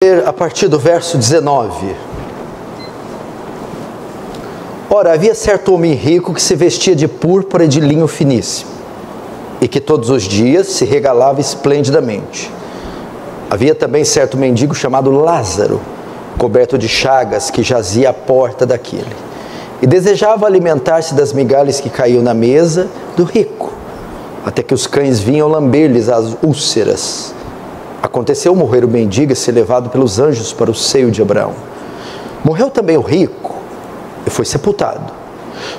A partir do verso 19. Ora, havia certo homem rico que se vestia de púrpura e de linho finíssimo, e que todos os dias se regalava esplendidamente. Havia também certo mendigo chamado Lázaro, coberto de chagas, que jazia à porta daquele, e desejava alimentar-se das migalhas que caíam na mesa do rico, até que os cães vinham lamber-lhes as úlceras. Aconteceu morrer o mendigo e ser levado pelos anjos para o seio de Abraão. Morreu também o rico e foi sepultado.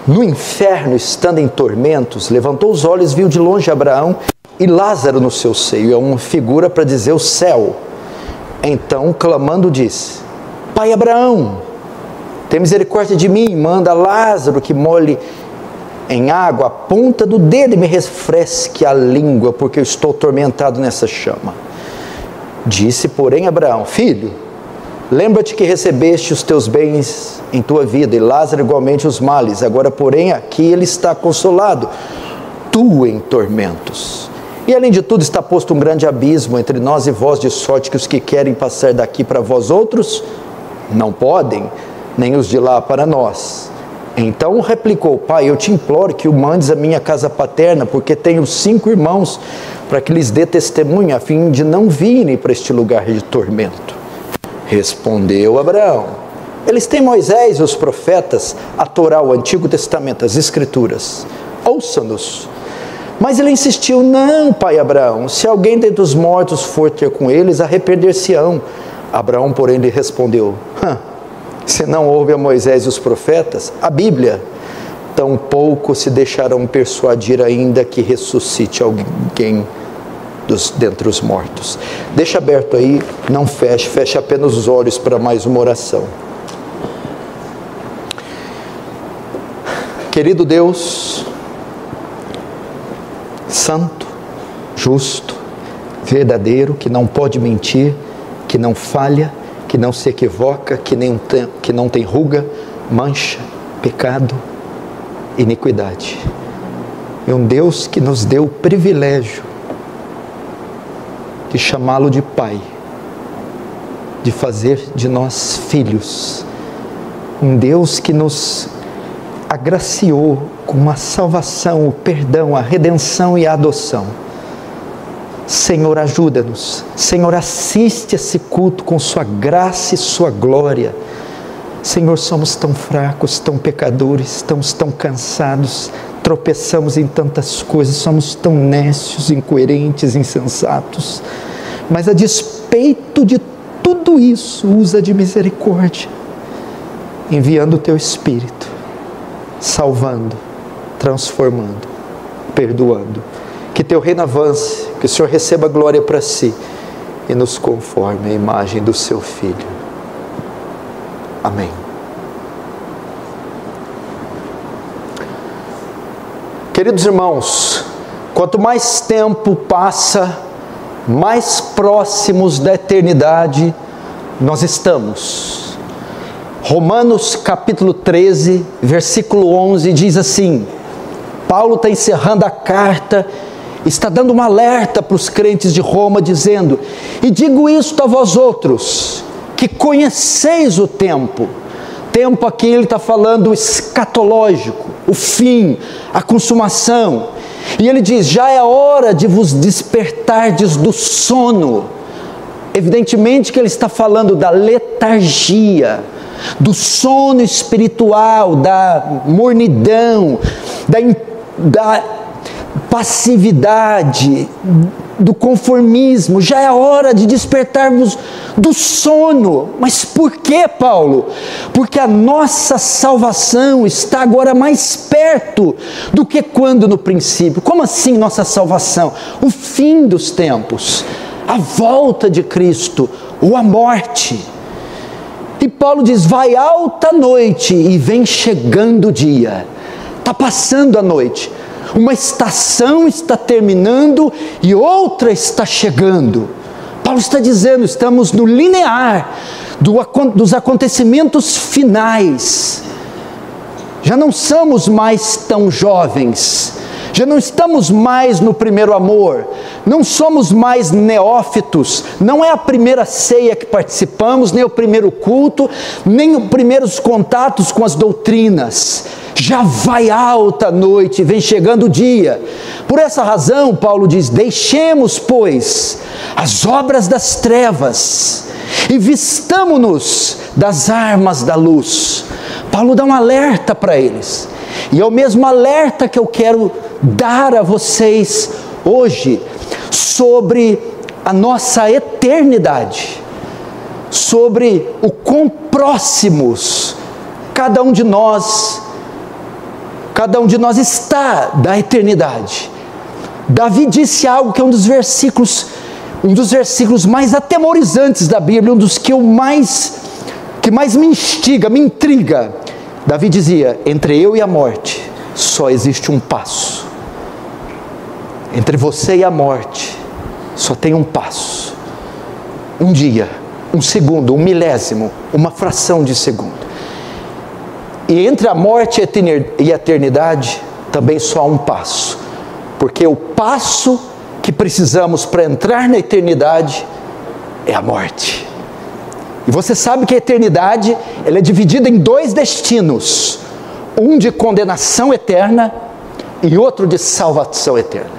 No inferno, estando em tormentos, levantou os olhos, viu de longe Abraão e Lázaro no seu seio. É uma figura para dizer o céu. Então, clamando, disse: Pai Abraão, tem misericórdia de mim, manda Lázaro que molhe em água a ponta do dedo e me refresque a língua, porque eu estou atormentado nessa chama. Disse, porém, Abraão: Filho, lembra-te que recebeste os teus bens em tua vida, e Lázaro igualmente os males. Agora, porém, aqui ele está consolado, tu em tormentos. E além de tudo está posto um grande abismo entre nós e vós, de sorte que os que querem passar daqui para vós outros não podem, nem os de lá para nós. Então replicou: Pai, eu te imploro que o mandes à minha casa paterna, porque tenho 5 irmãos, para que lhes dê testemunho, a fim de não virem para este lugar de tormento. Respondeu Abraão: eles têm Moisés e os profetas, a Torá, o Antigo Testamento, as Escrituras. Ouça-nos. Mas ele insistiu: não, pai Abraão, se alguém dentre os mortos for ter com eles, arrepender-se-ão. Abraão, porém, lhe respondeu: se não ouve a Moisés e os profetas, a Bíblia, tampouco se deixarão persuadir ainda que ressuscite alguém dentre os mortos. Deixa aberto aí, não feche, feche apenas os olhos para mais uma oração. Querido Deus, santo, justo, verdadeiro, que não pode mentir, que não falha, que não se equivoca, que não tem ruga, mancha, pecado, iniquidade. É um Deus que nos deu o privilégio de chamá-lo de Pai, de fazer de nós filhos. Um Deus que nos agraciou com a salvação, o perdão, a redenção e a adoção. Senhor, ajuda-nos. Senhor, assiste esse culto com sua graça e sua glória. Senhor, somos tão fracos, tão pecadores, estamos tão cansados, tropeçamos em tantas coisas, somos tão nécios, incoerentes, insensatos. Mas a despeito de tudo isso, usa de misericórdia, enviando o teu Espírito, salvando, transformando, perdoando. Que teu reino avance, que o Senhor receba glória para si e nos conforme à imagem do seu Filho. Amém. Queridos irmãos, quanto mais tempo passa, mais próximos da eternidade nós estamos. Romanos capítulo 13, versículo 11 diz assim: Paulo está encerrando a carta, está dando um alerta para os crentes de Roma, dizendo: e digo isto a vós outros, que conheceis o tempo. Tempo aqui ele está falando escatológico, o fim, a consumação. E ele diz: já é hora de vos despertardes do sono. Evidentemente que ele está falando da letargia, do sono espiritual, da mornidão, da passividade, do conformismo. Já é hora de despertarmos do sono. Mas por que, Paulo? Porque a nossa salvação está agora mais perto do que quando no princípio. Como assim nossa salvação? O fim dos tempos, a volta de Cristo, ou a morte. E Paulo diz: vai alta noite e vem chegando o dia. Está passando a noite. Uma estação está terminando e outra está chegando. Paulo está dizendo: estamos no linear dos acontecimentos finais. Já não somos mais tão jovens, Já não estamos mais no primeiro amor, não somos mais neófitos, não é a primeira ceia que participamos, nem o primeiro culto, nem os primeiros contatos com as doutrinas. Já vai alta a noite, vem chegando o dia. Por essa razão, Paulo diz: deixemos, pois, as obras das trevas e vistamo-nos das armas da luz. Paulo dá um alerta para eles, e é o mesmo alerta que eu quero dar a vocês hoje, sobre a nossa eternidade, sobre o quão próximos cada um de nós está da eternidade. Davi disse algo que é um dos versículos mais atemorizantes da Bíblia, um dos que mais me instiga, me intriga. Davi dizia: entre eu e a morte só existe um passo. Entre você e a morte só tem um passo. Um dia, um segundo, um milésimo, uma fração de segundo. E entre a morte e a eternidade também só há um passo. Porque o passo que precisamos para entrar na eternidade é a morte. E você sabe que a eternidade, ela é dividida em dois destinos: um de condenação eterna e outro de salvação eterna.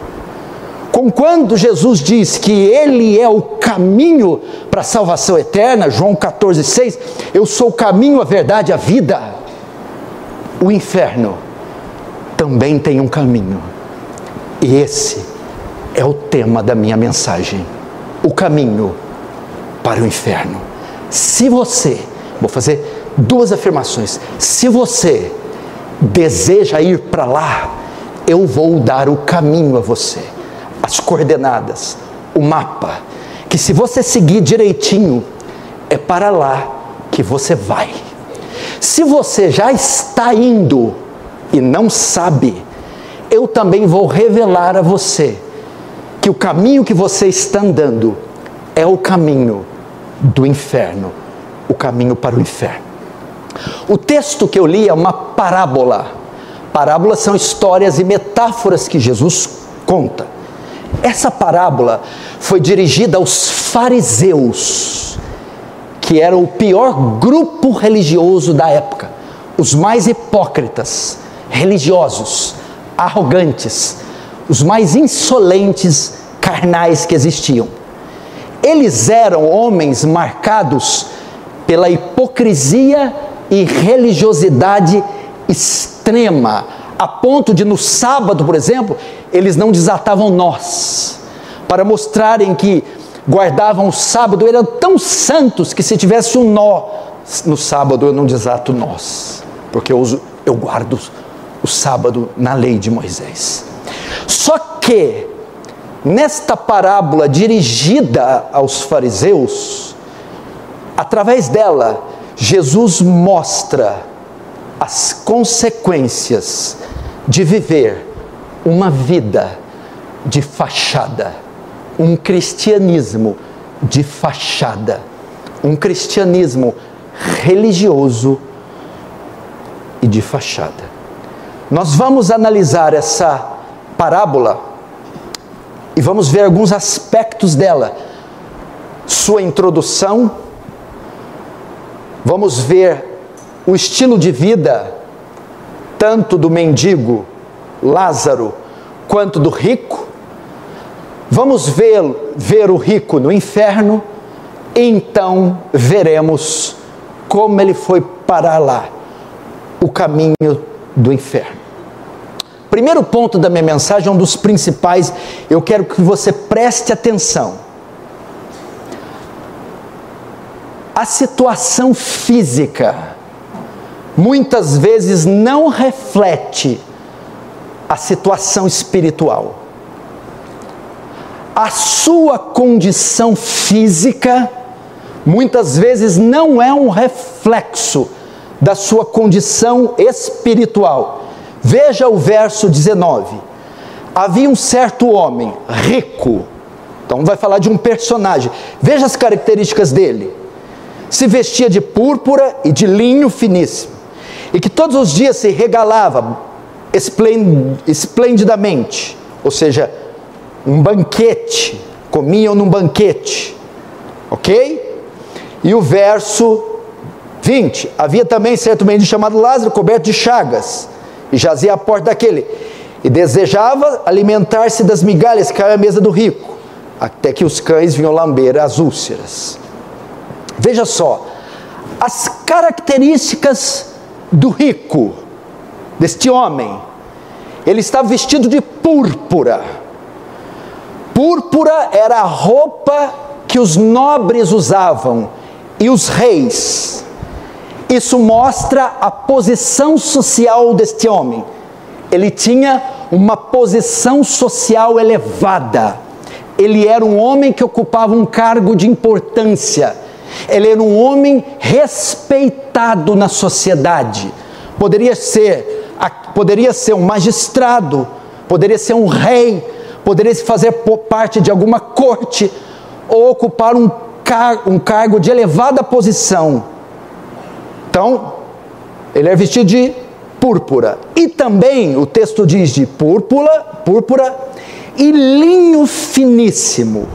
Quando Jesus diz que Ele é o caminho para a salvação eterna, João 14,6, eu sou o caminho, a verdade e a vida. O inferno também tem um caminho, e esse é o tema da minha mensagem: o caminho para o inferno. Se você, vou fazer duas afirmações: se você deseja ir para lá, eu vou dar o caminho a você, as coordenadas, o mapa, que se você seguir direitinho, é para lá que você vai. Se você já está indo e não sabe, eu também vou revelar a você que o caminho que você está andando é o caminho do inferno, o caminho para o inferno. O texto que eu li é uma parábola. Parábolas são histórias e metáforas que Jesus conta. Essa parábola foi dirigida aos fariseus, que era o pior grupo religioso da época, os mais hipócritas, religiosos, arrogantes, os mais insolentes, carnais que existiam. Eles eram homens marcados pela hipocrisia e religiosidade extrema, a ponto de no sábado, por exemplo, eles não desatavam nós, para mostrarem que guardavam o sábado, eram tão santos que se tivesse um nó no sábado eu não desato nós, porque eu guardo o sábado na lei de Moisés. Só que nesta parábola dirigida aos fariseus, através dela Jesus mostra as consequências de viver uma vida de fachada, um cristianismo de fachada, um cristianismo religioso e de fachada. Nós vamos analisar essa parábola e vamos ver alguns aspectos dela. Sua introdução, vamos ver o estilo de vida, tanto do mendigo Lázaro, quanto do rico. Vamos ver o rico no inferno, e então veremos como ele foi parar lá, o caminho do inferno. Primeiro ponto da minha mensagem, um dos principais, eu quero que você preste atenção. A situação física muitas vezes não reflete a situação espiritual. A sua condição física muitas vezes não é um reflexo da sua condição espiritual. Veja o verso 19. Havia um certo homem rico, então vai falar de um personagem. Veja as características dele. Se vestia de púrpura e de linho finíssimo, e que todos os dias se regalava esplendidamente, ou seja, um banquete, comiam num banquete, ok? E o verso 20, havia também certo mendigo chamado Lázaro, coberto de chagas, e jazia à porta daquele, e desejava alimentar-se das migalhas que caíam à mesa do rico, até que os cães vinham lamber as úlceras. Veja só, as características do rico, deste homem. Ele estava vestido de púrpura. Púrpura era a roupa que os nobres usavam e os reis. Isso mostra a posição social deste homem. Ele tinha uma posição social elevada. Ele era um homem que ocupava um cargo de importância. Ele era um homem respeitado na sociedade. Poderia ser um magistrado, poderia ser um rei, poderia fazer parte de alguma corte, ou ocupar um cargo de elevada posição. Então, ele é vestido de púrpura. E também, o texto diz de púrpura e linho finíssimo.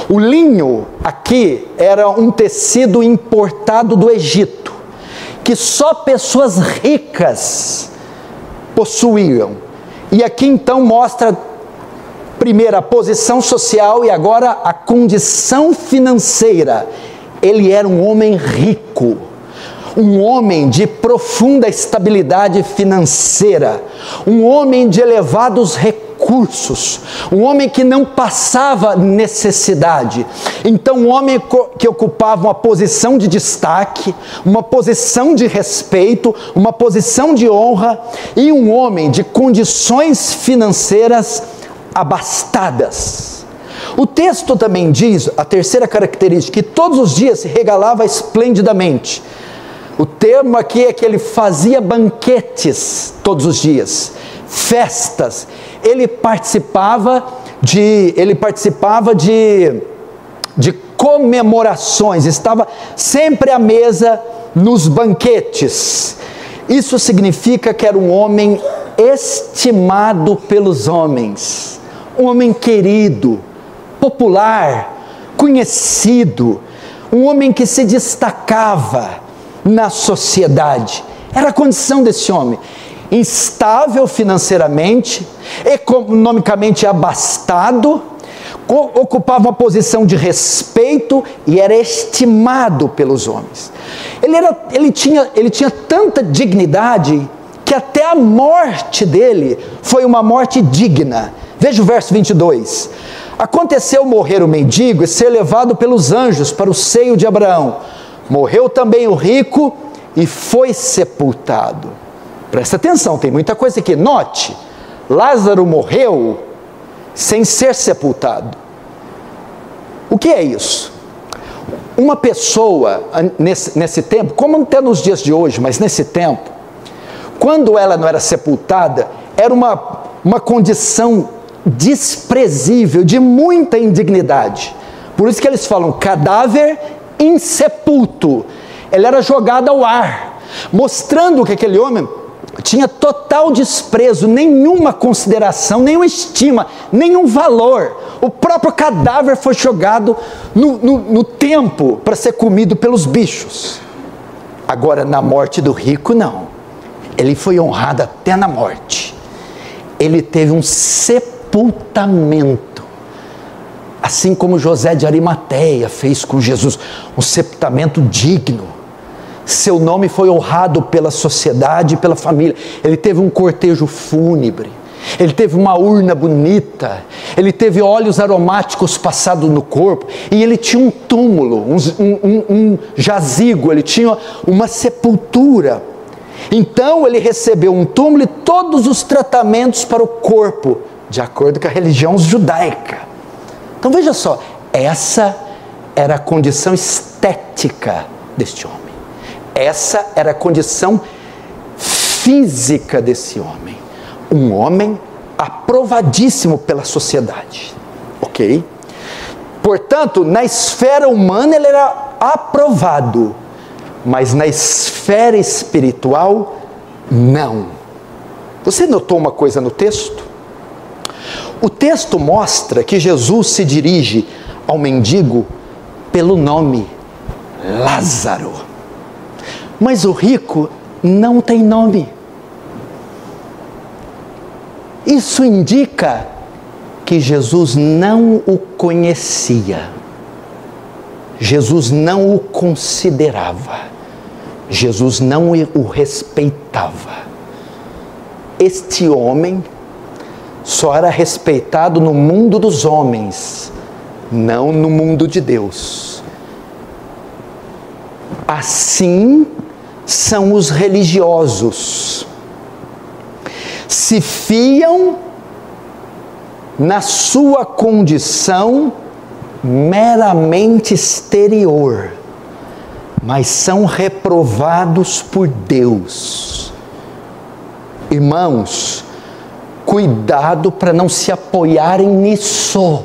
O linho aqui era um tecido importado do Egito, que só pessoas ricas possuíam. E aqui então mostra primeiro a posição social e agora a condição financeira. Ele era um homem rico, um homem de profunda estabilidade financeira, um homem de elevados recursos, um homem que não passava necessidade. Então, um homem que ocupava uma posição de destaque, uma posição de respeito, uma posição de honra, e um homem de condições financeiras abastadas. O texto também diz, a terceira característica, que todos os dias se regalava esplendidamente. O termo aqui é que ele fazia banquetes todos os dias, festas. Ele participava de comemorações, estava sempre à mesa nos banquetes. Isso significa que era um homem estimado pelos homens, um homem querido, popular, conhecido, um homem que se destacava na sociedade. Era a condição desse homem, instável financeiramente, economicamente abastado, ocupava uma posição de respeito e era estimado pelos homens. Ele tinha tanta dignidade que até a morte dele foi uma morte digna. Veja o verso 22. Aconteceu morrer o mendigo e ser levado pelos anjos para o seio de Abraão. Morreu também o rico e foi sepultado. Presta atenção, tem muita coisa aqui. Note, Lázaro morreu sem ser sepultado. O que é isso? Uma pessoa, nesse tempo, como até nos dias de hoje, mas nesse tempo, quando ela não era sepultada, era uma condição desprezível, de muita indignidade. Por isso que eles falam cadáver insepulto. Ele era jogado ao ar, mostrando que aquele homem tinha total desprezo, nenhuma consideração, nenhuma estima, nenhum valor. O próprio cadáver foi jogado no tempo para ser comido pelos bichos. Agora, na morte do rico, não. Ele foi honrado até na morte. Ele teve um sepultamento, assim como José de Arimateia fez com Jesus, um sepultamento digno. Seu nome foi honrado pela sociedade e pela família. Ele teve um cortejo fúnebre, ele teve uma urna bonita, ele teve óleos aromáticos passados no corpo, e ele tinha um túmulo, um jazigo, ele tinha uma sepultura. Então ele recebeu um túmulo e todos os tratamentos para o corpo, de acordo com a religião judaica. Então veja só, essa era a condição estética deste homem. Essa era a condição física desse homem. Um homem aprovadíssimo pela sociedade. Ok? Portanto, na esfera humana ele era aprovado, mas na esfera espiritual, não. Você notou uma coisa no texto? O texto mostra que Jesus se dirige ao mendigo pelo nome Lázaro. Mas o rico não tem nome. Isso indica que Jesus não o conhecia. Jesus não o considerava. Jesus não o respeitava. Este homem só era respeitado no mundo dos homens, não no mundo de Deus. Assim são os religiosos. Se fiam na sua condição meramente exterior, mas são reprovados por Deus. Irmãos, cuidado para não se apoiarem nisso.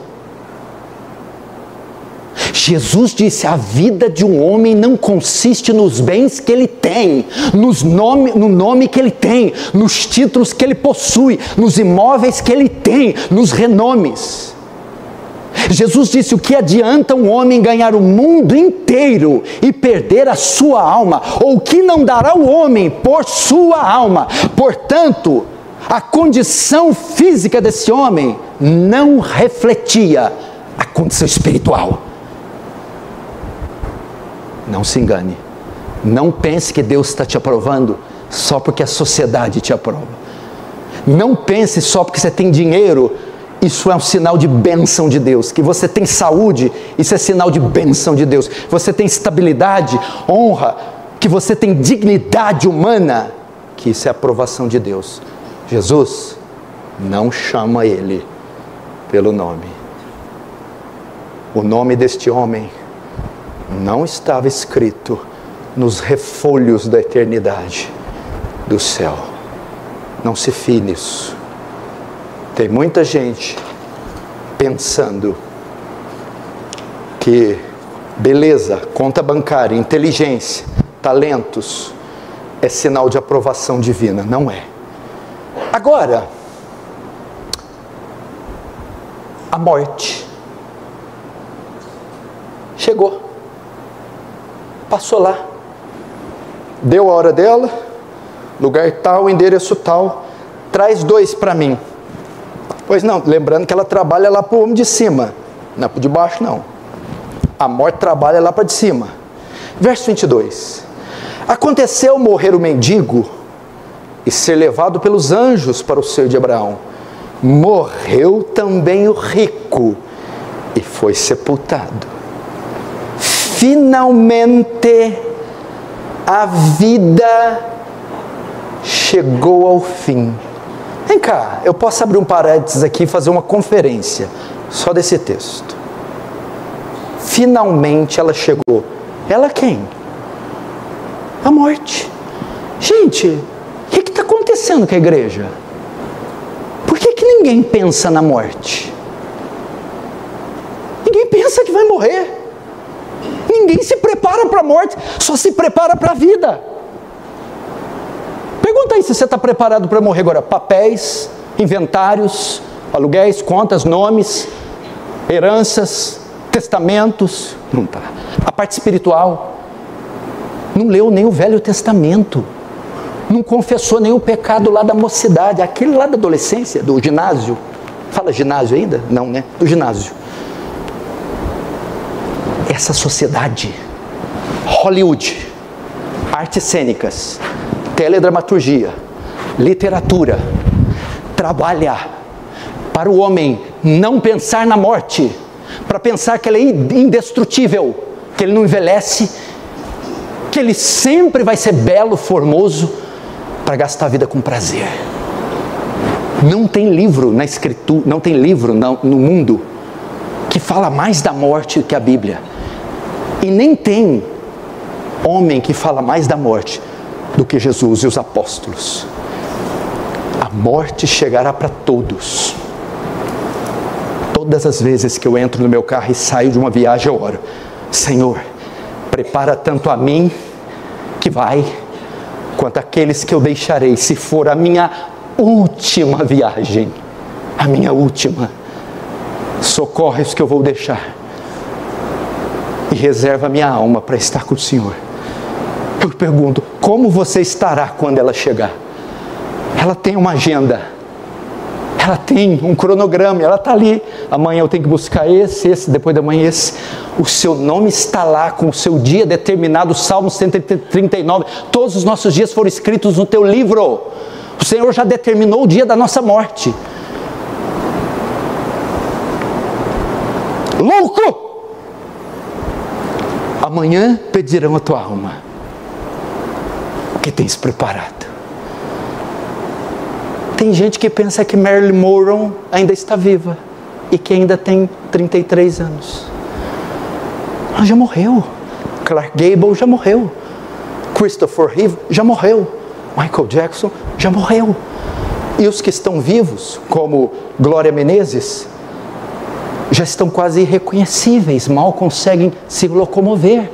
Jesus disse: a vida de um homem não consiste nos bens que ele tem, no nome que ele tem, nos títulos que ele possui, nos imóveis que ele tem, nos renomes. Jesus disse: o que adianta um homem ganhar o mundo inteiro e perder a sua alma? Ou o que não dará o homem por sua alma? Portanto, a condição física desse homem não refletia a condição espiritual. Não se engane. Não pense que Deus está te aprovando só porque a sociedade te aprova. Não pense só porque você tem dinheiro, isso é um sinal de bênção de Deus. Que você tem saúde, isso é sinal de bênção de Deus. Você tem estabilidade, honra, que você tem dignidade humana, que isso é aprovação de Deus. Jesus não chama ele pelo nome. O nome deste homem não estava escrito nos refolhos da eternidade do céu. Não se fie nisso. Tem muita gente pensando que beleza, conta bancária, inteligência, talentos é sinal de aprovação divina. Não é. Agora, a morte chegou, passou lá, deu a hora dela, lugar tal, endereço tal, traz 2 para mim. Pois não, lembrando que ela trabalha lá para o homem de cima, não para o de baixo não. A morte trabalha lá para de cima. Verso 22. Aconteceu morrer o mendigo e ser levado pelos anjos para o seio de Abraão. Morreu também o rico e foi sepultado. Finalmente a vida chegou ao fim. Vem cá, eu posso abrir um parênteses aqui e fazer uma conferência só desse texto. Finalmente ela chegou. Ela quem? A morte. Gente, o que está acontecendo com a igreja? Por que ninguém pensa na morte? Ninguém pensa que vai morrer. Ninguém se prepara para a morte, só se prepara para a vida. Pergunta aí se você está preparado para morrer agora. Papéis, inventários, aluguéis, contas, nomes, heranças, testamentos. Não está. A parte espiritual. Não leu nem o Velho Testamento. Não confessou nem o pecado lá da mocidade. Aquele lá da adolescência, do ginásio. Fala ginásio ainda? Não, né? Do ginásio. Essa sociedade, Hollywood, artes cênicas, teledramaturgia, literatura, trabalha para o homem não pensar na morte, para pensar que ele é indestrutível, que ele não envelhece, que ele sempre vai ser belo, formoso, para gastar a vida com prazer. Não tem livro na escritura, não tem livro no mundo que fala mais da morte que a Bíblia. E nem tem homem que fala mais da morte do que Jesus e os apóstolos. A morte chegará para todos. Todas as vezes que eu entro no meu carro e saio de uma viagem, eu oro: Senhor, prepara tanto a mim que vai, quanto aqueles que eu deixarei, se for a minha última viagem, a minha última. Socorre os que eu vou deixar e reserva minha alma para estar com o Senhor. Eu pergunto, como você estará quando ela chegar? Ela tem uma agenda, ela tem um cronograma, ela está ali. Amanhã eu tenho que buscar esse, depois da manhã esse. O seu nome está lá com o seu dia determinado. Salmo 139, todos os nossos dias foram escritos no teu livro. O Senhor já determinou o dia da nossa morte. Louco! Amanhã pedirão a tua alma. O que tens preparado? Tem gente que pensa que Marilyn Monroe ainda está viva e que ainda tem 33 anos. Ela já morreu. Clark Gable já morreu. Christopher Reeve já morreu. Michael Jackson já morreu. E os que estão vivos, como Glória Menezes, já estão quase irreconhecíveis, mal conseguem se locomover.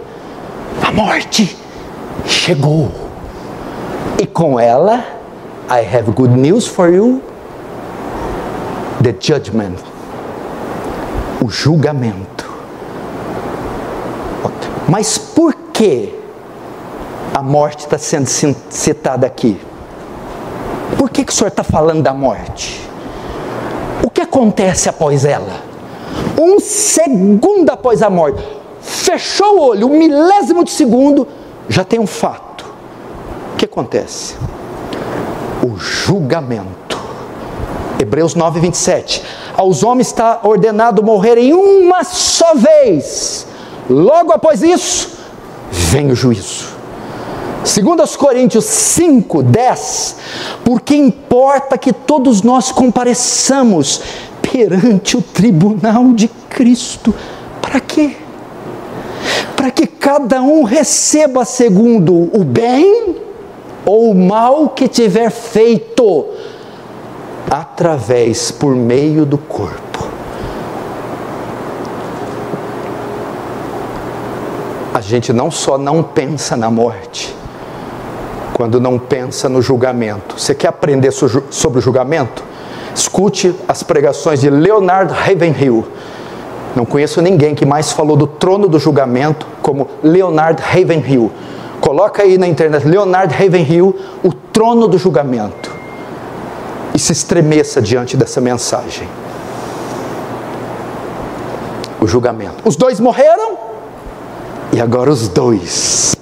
A morte chegou. E com ela, I have good news for you. The judgment. O julgamento. Mas por que a morte está sendo citada aqui? Por que o Senhor está falando da morte? O que acontece após ela? Um segundo após a morte, fechou o olho, 1/1000 de segundo, já tem um fato. O que acontece? O julgamento. Hebreus 9:27. Aos homens está ordenado morrerem uma só vez. Logo após isso, vem o juízo. 2 Coríntios 5:10. Porque importa que todos nós compareçamos perante o tribunal de Cristo. Para quê? Para que cada um receba segundo o bem ou o mal que tiver feito, por meio do corpo. A gente não só não pensa na morte, quando não pensa no julgamento. Você quer aprender sobre o julgamento? Escute as pregações de Leonard Ravenhill. Não conheço ninguém que mais falou do trono do julgamento como Leonard Ravenhill. Coloca aí na internet, Leonard Ravenhill, o trono do julgamento. E se estremeça diante dessa mensagem. O julgamento. Os dois morreram e agora os dois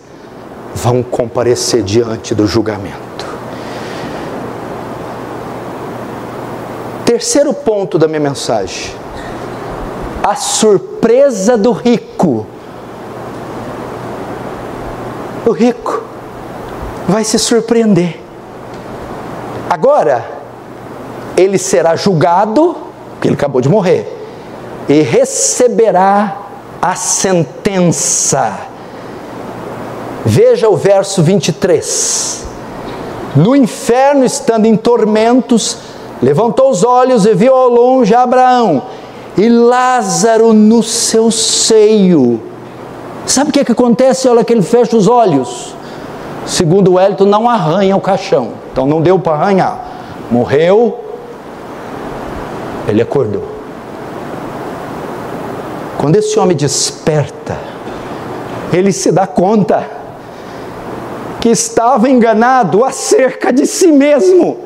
vão comparecer diante do julgamento. Terceiro ponto da minha mensagem. A surpresa do rico. O rico vai se surpreender. Agora, ele será julgado, porque ele acabou de morrer, e receberá a sentença. Veja o verso 23. No inferno, estando em tormentos, levantou os olhos e viu ao longe Abraão e Lázaro no seu seio. Sabe o que acontece na hora que ele fecha os olhos? Segundo o Wellington, não arranha o caixão. Então não deu para arranhar. Morreu, ele acordou. Quando esse homem desperta, ele se dá conta que estava enganado acerca de si mesmo.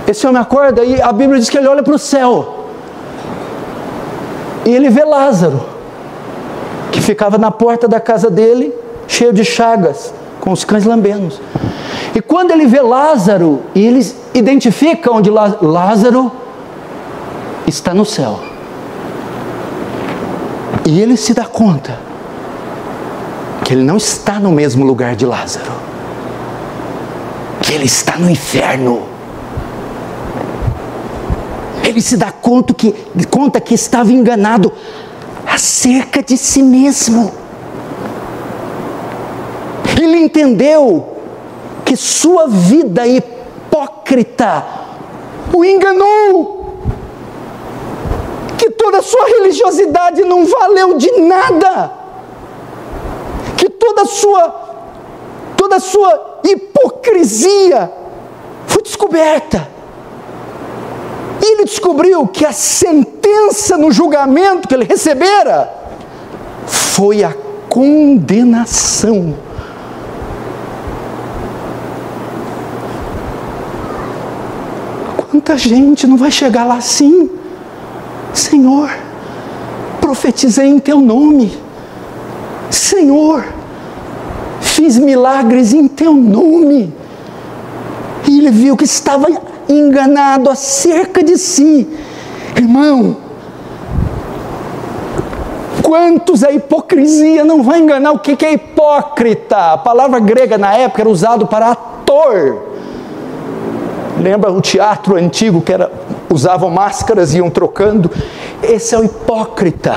Esse homem acorda e a Bíblia diz que ele olha para o céu. E ele vê Lázaro, que ficava na porta da casa dele, cheio de chagas, com os cães lambendo. E quando ele vê Lázaro, e ele identifica onde Lázaro está no céu. E ele se dá conta que ele não está no mesmo lugar de Lázaro, que ele está no inferno. Ele se dá conta que estava enganado acerca de si mesmo. Ele entendeu que sua vida hipócrita o enganou, que toda a sua religiosidade não valeu de nada, que toda a sua toda a sua hipocrisia foi descoberta. E ele descobriu que a sentença no julgamento que ele recebera foi a condenação. Quanta gente não vai chegar lá assim? Senhor, profetizei em teu nome. Senhor, fiz milagres em teu nome. E ele viu que estava enganado acerca de si. Irmão, quantos a hipocrisia não vai enganar? O que é hipócrita? A palavra grega na época era usada para ator. Lembra o teatro antigo que usavam máscaras e iam trocando? Esse é o hipócrita,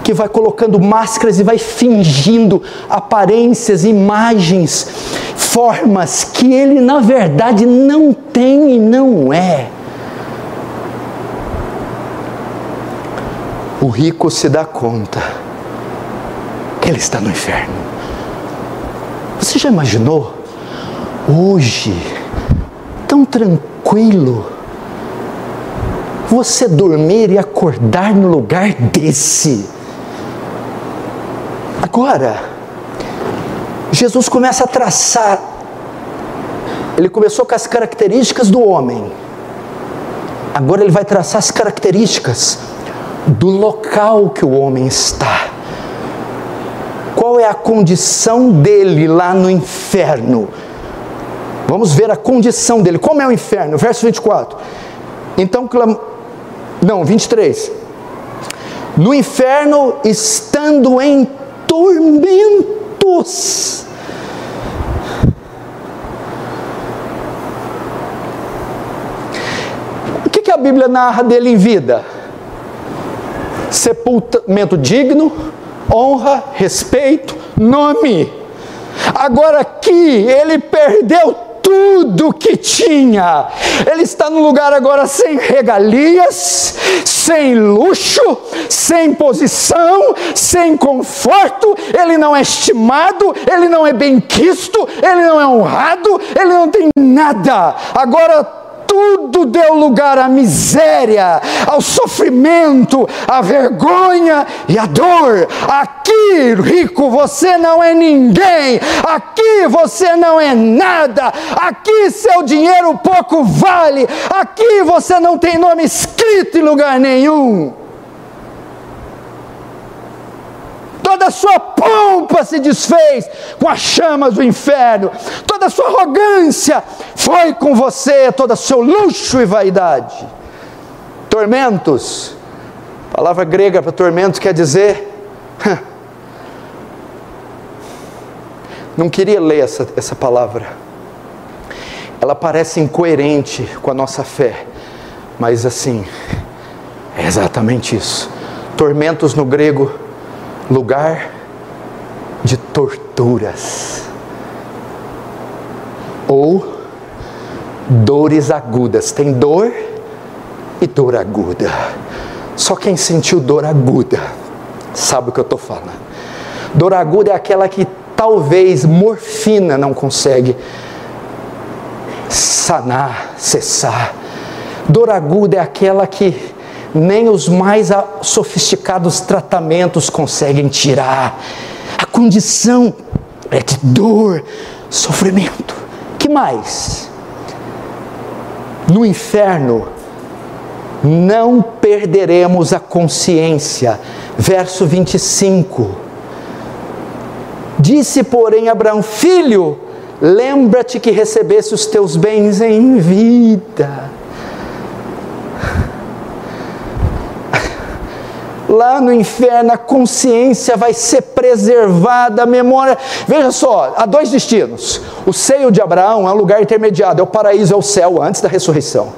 que vai colocando máscaras e vai fingindo aparências, imagens, formas que ele na verdade não tem e não é. O rico se dá conta que ele está no inferno. Você já imaginou hoje, tão tranquilo, você dormir e acordar no lugar desse? Agora, Jesus começa a traçar, ele começou com as características do homem, agora ele vai traçar as características do local que o homem está. Qual é a condição dele lá no inferno? Vamos ver a condição dele. Como é o inferno? Verso 24. Então, 23. No inferno, estando em tormentos. O que a Bíblia narra dele em vida? Sepultamento digno, honra, respeito, nome. Agora aqui ele perdeu tudo que tinha. Ele está num lugar agora sem regalias, sem luxo, sem posição, sem conforto. Ele não é estimado, ele não é benquisto, ele não é honrado, ele não tem nada. Agora tudo deu lugar à miséria, ao sofrimento, à vergonha e à dor. Aqui, rico, você não é ninguém. Aqui você não é nada. Aqui seu dinheiro pouco vale. Aqui você não tem nome escrito em lugar nenhum. Toda a sua pompa se desfez com as chamas do inferno. Toda a sua arrogância foi com você, todo o seu luxo e vaidade. Tormentos. A palavra grega para tormentos quer dizer... Não queria ler essa palavra. Ela parece incoerente com a nossa fé. Mas assim, é exatamente isso. Tormentos no grego, lugar de torturas, ou dores agudas. Tem dor e dor aguda. Só quem sentiu dor aguda sabe o que eu estou falando. Dor aguda é aquela que talvez morfina não consegue sanar, cessar. Dor aguda é aquela que nem os mais sofisticados tratamentos conseguem tirar. A condição é de dor, sofrimento. Que mais? No inferno, não perderemos a consciência. Verso 25. Disse, porém, Abraão: filho, lembra-te que recebeste os teus bens em vida. Lá no inferno a consciência vai ser preservada, a memória. Veja só, há dois destinos. O seio de Abraão é um lugar intermediado, é o paraíso, é o céu antes da ressurreição.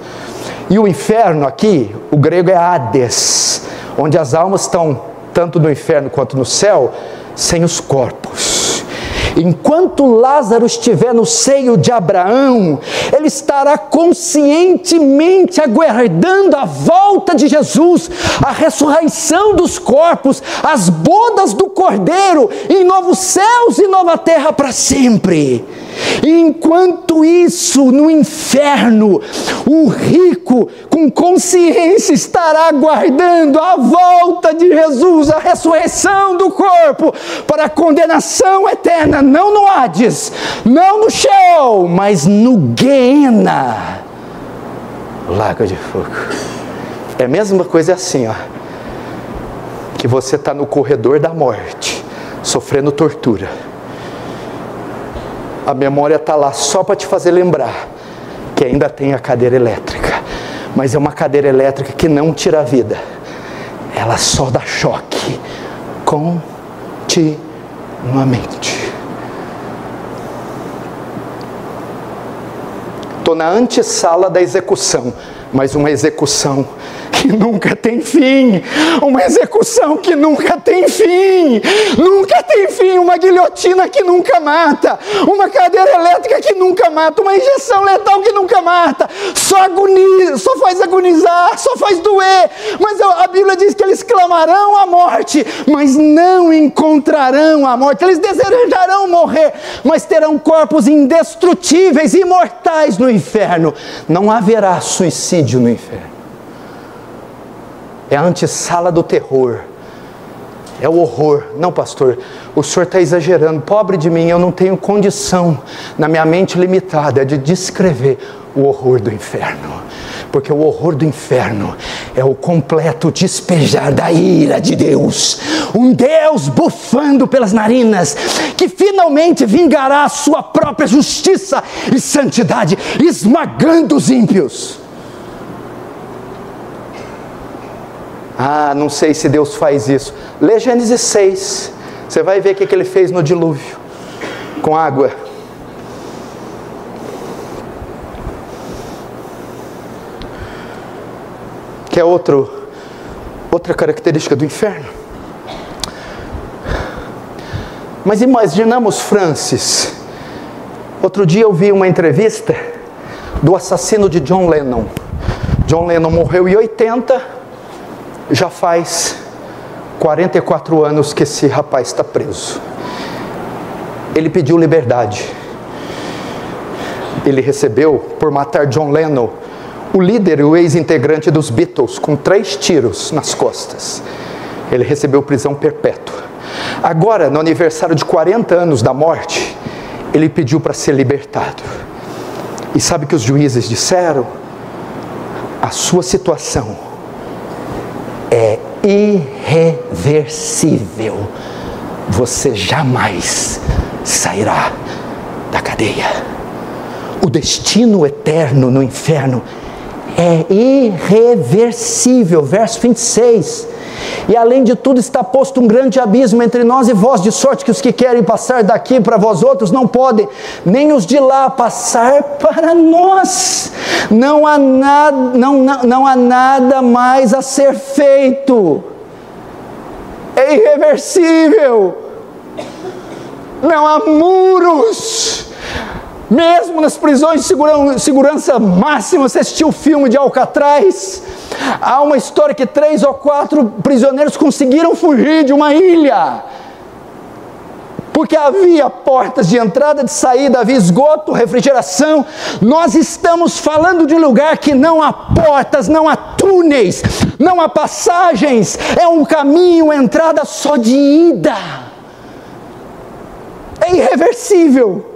E o inferno aqui, o grego é Hades, onde as almas estão tanto no inferno quanto no céu, sem os corpos. Enquanto Lázaro estiver no seio de Abraão, ele estará conscientemente aguardando a volta de Jesus, a ressurreição dos corpos, as bodas do Cordeiro, em novos céus e nova terra para sempre. Enquanto isso, no inferno, o rico com consciência estará aguardando a volta de Jesus, a ressurreição do corpo para a condenação eterna, não no Hades, não no Sheol, mas no Guiena, lago de fogo. É a mesma coisa assim, ó, que você está no corredor da morte, sofrendo tortura. A memória está lá só para te fazer lembrar que ainda tem a cadeira elétrica, mas é uma cadeira elétrica que não tira a vida, ela só dá choque continuamente. Estou na antessala da execução, mas uma execução que nunca tem fim, uma execução que nunca tem fim, nunca tem fim, uma guilhotina que nunca mata, uma cadeira elétrica que nunca mata, uma injeção letal que nunca mata, só agoniza, só faz agonizar, só faz doer, mas a Bíblia diz que eles clamarão a morte, mas não encontrarão a morte, eles desejarão morrer, mas terão corpos indestrutíveis, imortais no inferno, não haverá suicídio no inferno. É a antessala do terror, é o horror. Não, pastor, o senhor está exagerando, pobre de mim, eu não tenho condição, na minha mente limitada, de descrever o horror do inferno, porque o horror do inferno é o completo despejar da ira de Deus, um Deus bufando pelas narinas, que finalmente vingará a sua própria justiça e santidade, esmagando os ímpios. Ah, não sei se Deus faz isso. Lê Gênesis 6, você vai ver o que ele fez no dilúvio, com água. Que é outra característica do inferno. Mas imaginamos Francis. Outro dia eu vi uma entrevista do assassino de John Lennon. John Lennon morreu em 80, já faz 44 anos que esse rapaz está preso. Ele pediu liberdade. Ele recebeu, por matar John Lennon, o líder e o ex-integrante dos Beatles, com 3 tiros nas costas. Ele recebeu prisão perpétua. Agora, no aniversário de 40 anos da morte, ele pediu para ser libertado. E sabe o que os juízes disseram? A sua situação é irreversível. Você jamais sairá da cadeia. O destino eterno no inferno é irreversível. Verso 26. E além de tudo está posto um grande abismo entre nós e vós, de sorte que os que querem passar daqui para vós outros não podem, nem os de lá passar para nós. Não há nada mais a ser feito. É irreversível. Não há muros. Mesmo nas prisões de segurança máxima, você assistiu o filme de Alcatraz, há uma história que 3 ou 4 prisioneiros conseguiram fugir de uma ilha, porque havia portas de entrada, de saída, havia esgoto, refrigeração. Nós estamos falando de um lugar que não há portas, não há túneis, não há passagens, é um caminho, entrada só de ida, é irreversível.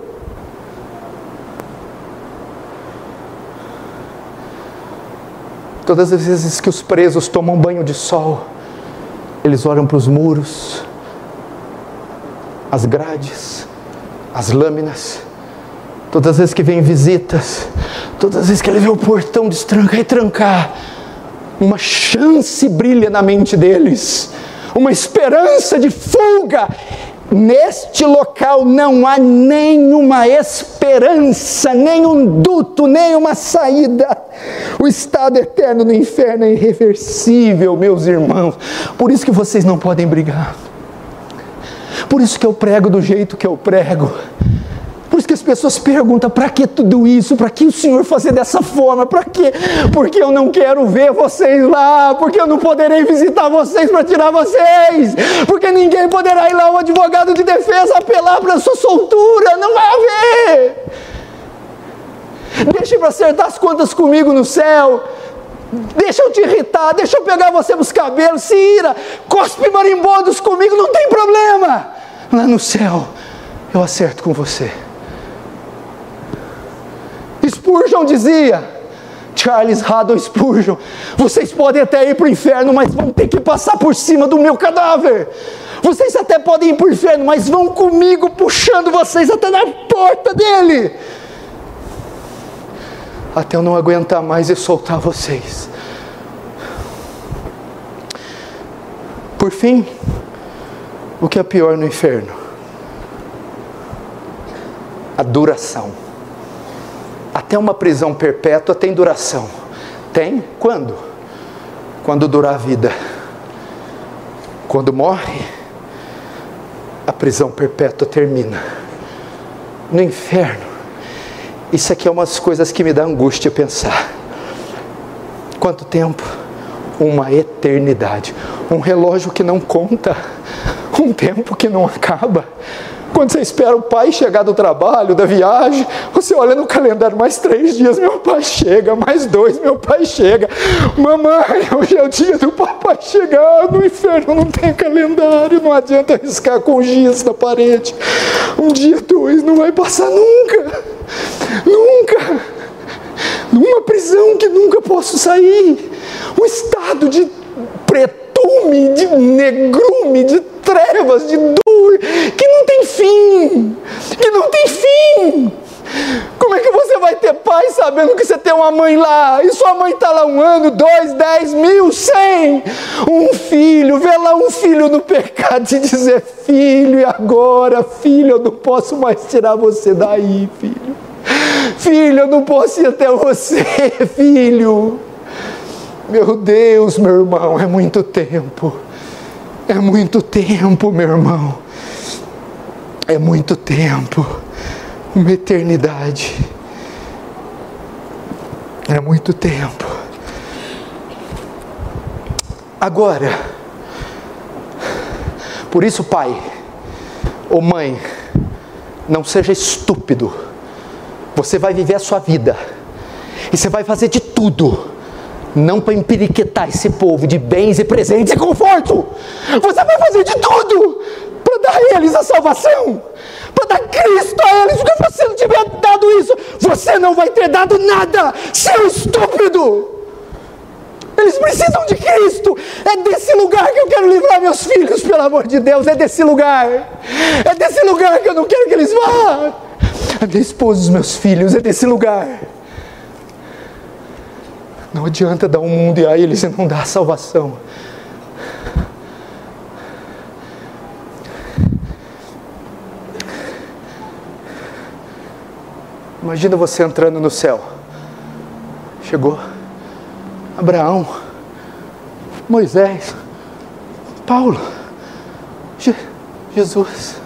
Todas as vezes que os presos tomam banho de sol, eles olham para os muros, as grades, as lâminas. Todas as vezes que vem visitas, todas as vezes que ele vê o portão destrancar e trancar, uma chance brilha na mente deles, uma esperança de fuga. Neste local não há nenhuma esperança, nenhum duto, nenhuma saída. O estado eterno no inferno é irreversível, meus irmãos. Por isso que vocês não podem brigar. Por isso que eu prego do jeito que eu prego. Por isso que as pessoas perguntam, para que tudo isso? Para que o Senhor fazer dessa forma? Para quê? Porque eu não quero ver vocês lá, porque eu não poderei visitar vocês para tirar vocês, porque ninguém poderá ir lá, o advogado de defesa, apelar para a sua soltura, não vai haver. Deixa eu acertar as contas comigo no céu, deixa eu te irritar, deixa eu pegar você nos cabelos, se ira, cospe marimbondos comigo, não tem problema. Lá no céu, eu acerto com você. Spurgeon dizia, Charles Haddon Spurgeon, vocês podem até ir para o inferno, mas vão ter que passar por cima do meu cadáver. Vocês até podem ir para o inferno, mas vão comigo puxando vocês até na porta dele, até eu não aguentar mais e soltar vocês. Por fim, o que é pior no inferno? A duração. Até uma prisão perpétua tem duração. Tem? Quando? Quando durar a vida. Quando morre, a prisão perpétua termina. No inferno, isso aqui é umas coisas que me dá angústia pensar. Quanto tempo? Uma eternidade. Um relógio que não conta. Um tempo que não acaba. Quando você espera o pai chegar do trabalho, da viagem, você olha no calendário, mais 3 dias meu pai chega, mais 2 meu pai chega. Mamãe, hoje é o dia do papai chegar. No inferno não tem calendário, não adianta riscar com giz na parede. 1 dia, 2, não vai passar nunca. Nunca. Numa prisão que nunca posso sair. Um estado de pretume, de negrume, de trevas, de dor, que não tem fim, que não tem fim. Como é que você vai ter paz sabendo que você tem uma mãe lá, e sua mãe está lá 1 ano, 2, 10, 1000, 100, um filho, vê lá um filho no pecado e dizer, filho, e agora, filho, eu não posso mais tirar você daí, filho. Filho, eu não posso ir até você, filho. Meu Deus, meu irmão, é muito tempo. É muito tempo, meu irmão. É muito tempo. Uma eternidade. É muito tempo. Agora, por isso, pai ou mãe, não seja estúpido. Você vai viver a sua vida. E você vai fazer de tudo. Não para empiriquetar esse povo de bens e presentes e conforto. Você vai fazer de tudo para dar a eles a salvação, para dar Cristo a eles. Porque você não tiver dado isso, você não vai ter dado nada, seu estúpido. Eles precisam de Cristo. É desse lugar que eu quero livrar meus filhos, pelo amor de Deus. É desse lugar. É desse lugar que eu não quero que eles vá. A minha esposa e os meus filhos, é desse lugar. Não adianta dar um mundo e a eles e não dar a salvação. Imagina você entrando no céu. Chegou Abraão, Moisés, Paulo, Jesus.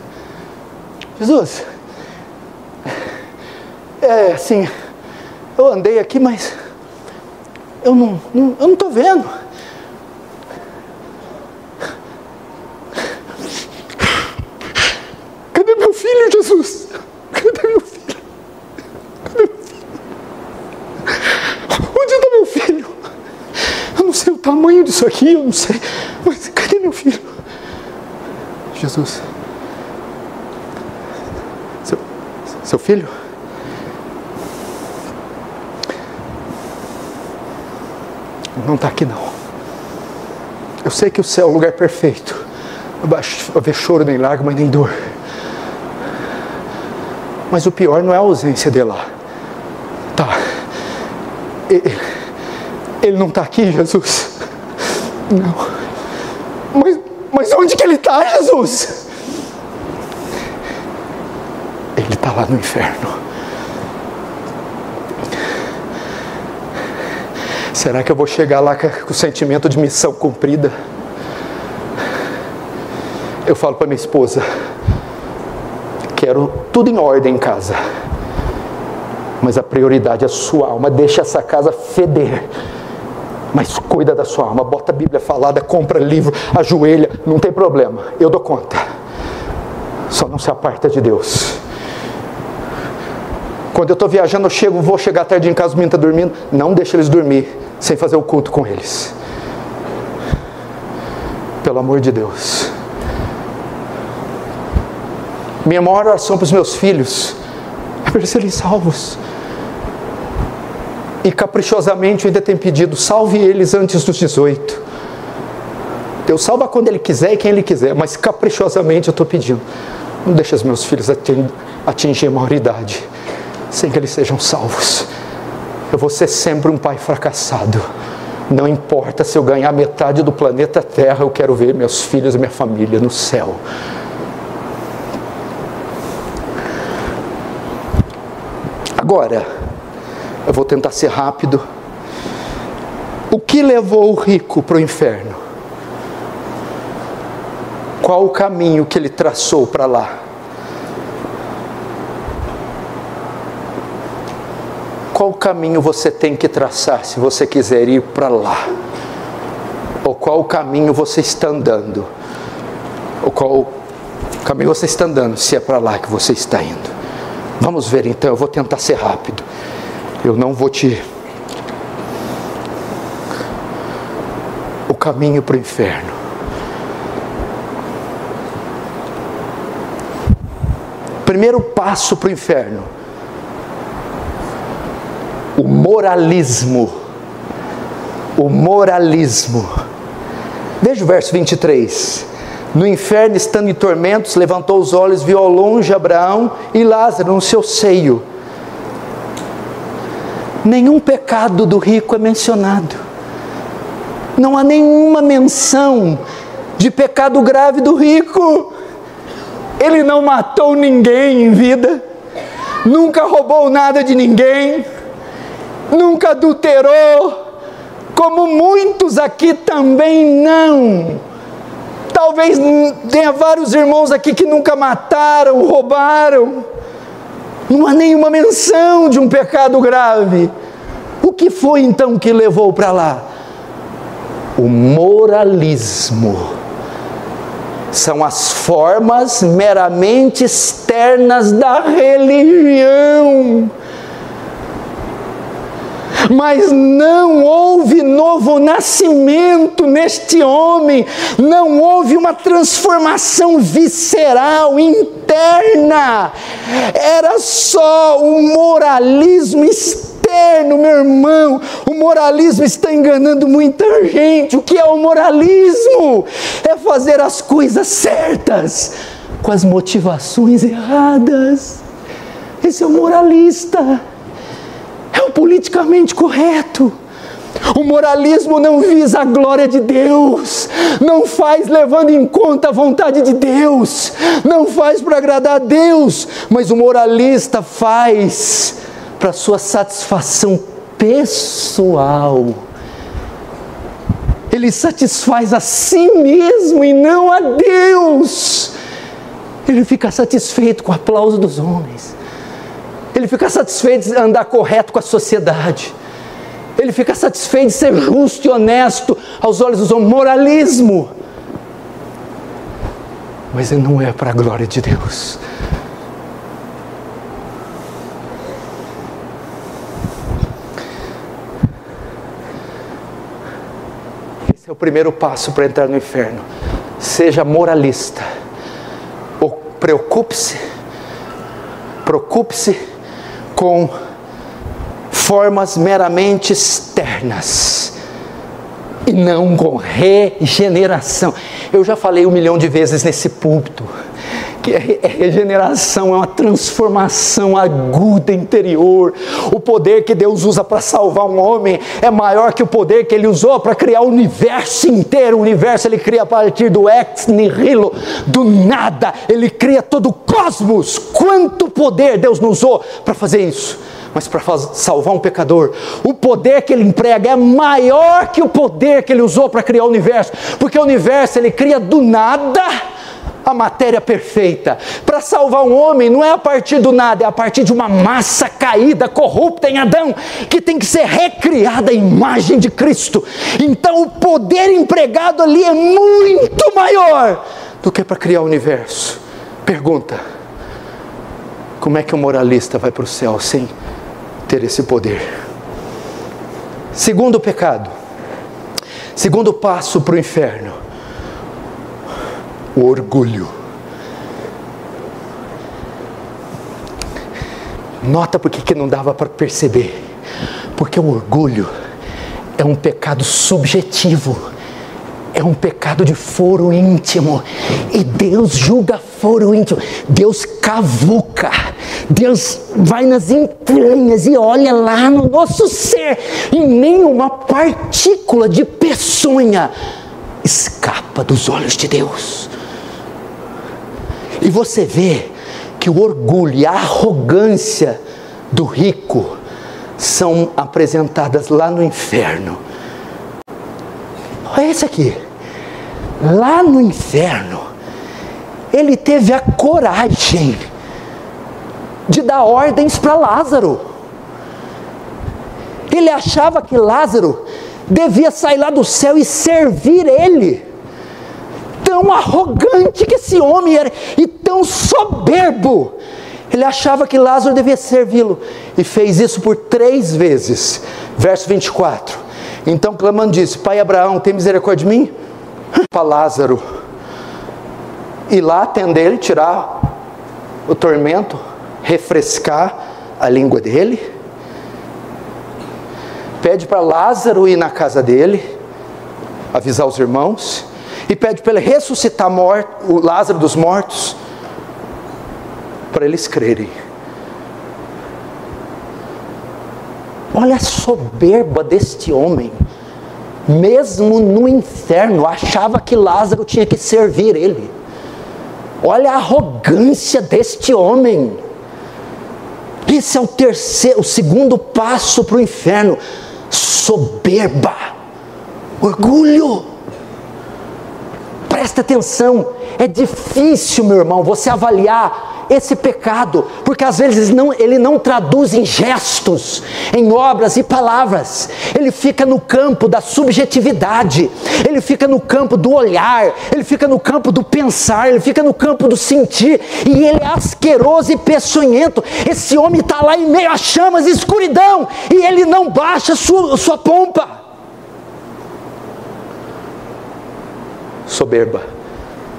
É assim, eu andei aqui, mas eu não estou vendo. Cadê meu filho, Jesus? Cadê meu filho? Cadê meu filho? Onde está meu filho? Eu não sei o tamanho disso aqui, eu não sei. Mas cadê meu filho? Jesus. Seu filho? Não está aqui não. Eu sei que o céu é o lugar perfeito. Não vai haver choro, nem lágrima, nem dor. Mas o pior não é a ausência dele lá. Tá. Ele não está aqui, Jesus? Não. Mas onde que ele está, Jesus? Ele está lá no inferno. Será que eu vou chegar lá com o sentimento de missão cumprida? Eu falo para minha esposa, quero tudo em ordem em casa, mas a prioridade é a sua alma. Deixa essa casa feder, mas cuida da sua alma. Bota a Bíblia falada, compra livro, ajoelha, não tem problema, eu dou conta. Só não se aparta de Deus. Quando eu estou viajando, vou chegar tarde em casa, o menino está dormindo, não deixa eles dormir sem fazer o culto com eles. Pelo amor de Deus. Minha maior oração para os meus filhos é para serem salvos. E caprichosamente eu ainda tenho pedido, salve eles antes dos 18. Deus salva quando Ele quiser e quem Ele quiser, mas caprichosamente eu estou pedindo, não deixe os meus filhos atingir a maioridade sem que eles sejam salvos. Eu vou ser sempre um pai fracassado. Não importa se eu ganhar metade do planeta Terra, eu quero ver meus filhos e minha família no céu. Agora, eu vou tentar ser rápido. O que levou o rico para o inferno? Qual o caminho que ele traçou para lá? Qual caminho você tem que traçar se você quiser ir para lá? Ou qual caminho você está andando? Ou qual caminho você está andando, se é para lá que você está indo? Vamos ver então, eu vou tentar ser rápido. Eu não vou o caminho para o inferno. Primeiro passo para o inferno: o moralismo. O moralismo. Veja o verso 23. No inferno, estando em tormentos, levantou os olhos, viu ao longe Abraão e Lázaro no seu seio. Nenhum pecado do rico é mencionado. Não há nenhuma menção de pecado grave do rico. Ele não matou ninguém em vida, nunca roubou nada de ninguém, nunca adulterou, como muitos aqui também não. Talvez tenha vários irmãos aqui que nunca mataram, roubaram. Não há nenhuma menção de um pecado grave. O que foi então que levou para lá? O moralismo. São as formas meramente externas da religião. Mas não houve novo nascimento neste homem, não houve uma transformação visceral, interna. Era só um moralismo externo, meu irmão. O moralismo está enganando muita gente. O que é o moralismo? É fazer as coisas certas com as motivações erradas. Esse é o moralista. É o politicamente correto. O moralismo não visa a glória de Deus, não faz levando em conta a vontade de Deus, não faz para agradar a Deus, mas o moralista faz para sua satisfação pessoal. Ele satisfaz a si mesmo e não a Deus. Ele fica satisfeito com o aplauso dos homens. Ele fica satisfeito de andar correto com a sociedade. Ele fica satisfeito de ser justo e honesto aos olhos dos homens. Moralismo. Mas ele não é para a glória de Deus. Esse é o primeiro passo para entrar no inferno. Seja moralista. Ou preocupe-se com formas meramente externas e não com regeneração. Eu já falei 1 milhão de vezes nesse púlpito que a regeneração é uma transformação aguda interior. O poder que Deus usa para salvar um homem é maior que o poder que Ele usou para criar o universo inteiro. O universo Ele cria a partir do ex nihilo, do nada. Ele cria todo o cosmos. Quanto poder Deus não usou para fazer isso? Mas para salvar um pecador, o poder que Ele emprega é maior que o poder que Ele usou para criar o universo. Porque o universo Ele cria do nada a matéria perfeita. Para salvar um homem não é a partir do nada, é a partir de uma massa caída, corrupta em Adão, que tem que ser recriada à imagem de Cristo. Então o poder empregado ali é muito maior do que para criar o universo. Pergunta: como é que o moralista vai para o céu sem ter esse poder? Segundo pecado, segundo passo para o inferno: o orgulho. Nota por que não dava para perceber. Porque o orgulho é um pecado subjetivo, é um pecado de foro íntimo, e Deus julga foro íntimo. Deus cavuca, Deus vai nas entranhas e olha lá no nosso ser, e nenhuma partícula de peçonha escapa dos olhos de Deus. E você vê que o orgulho e a arrogância do rico são apresentadas lá no inferno. Olha esse aqui. Lá no inferno, ele teve a coragem de dar ordens para Lázaro. Ele achava que Lázaro devia sair lá do céu e servir ele. Tão arrogante que esse homem era, e tão soberbo. Ele achava que Lázaro devia servi-lo, e fez isso por 3 vezes. Verso 24: então clamando disse: Pai Abraão, tem misericórdia de mim? Para Lázaro ir lá atender ele, tirar o tormento, refrescar a língua dele. Pede para Lázaro ir na casa dele, avisar os irmãos, e pede para ele ressuscitar o Lázaro dos mortos, para eles crerem. Olha a soberba deste homem. Mesmo no inferno, achava que Lázaro tinha que servir ele. Olha a arrogância deste homem. Esse é o segundo passo para o inferno: soberba, orgulho. Presta atenção, é difícil, meu irmão, você avaliar esse pecado, porque às vezes ele não traduz em gestos, em obras e palavras. Ele fica no campo da subjetividade, ele fica no campo do olhar, ele fica no campo do pensar, ele fica no campo do sentir, e ele é asqueroso e peçonhento. Esse homem está lá em meio a chamas e escuridão, e ele não baixa sua pompa. Soberba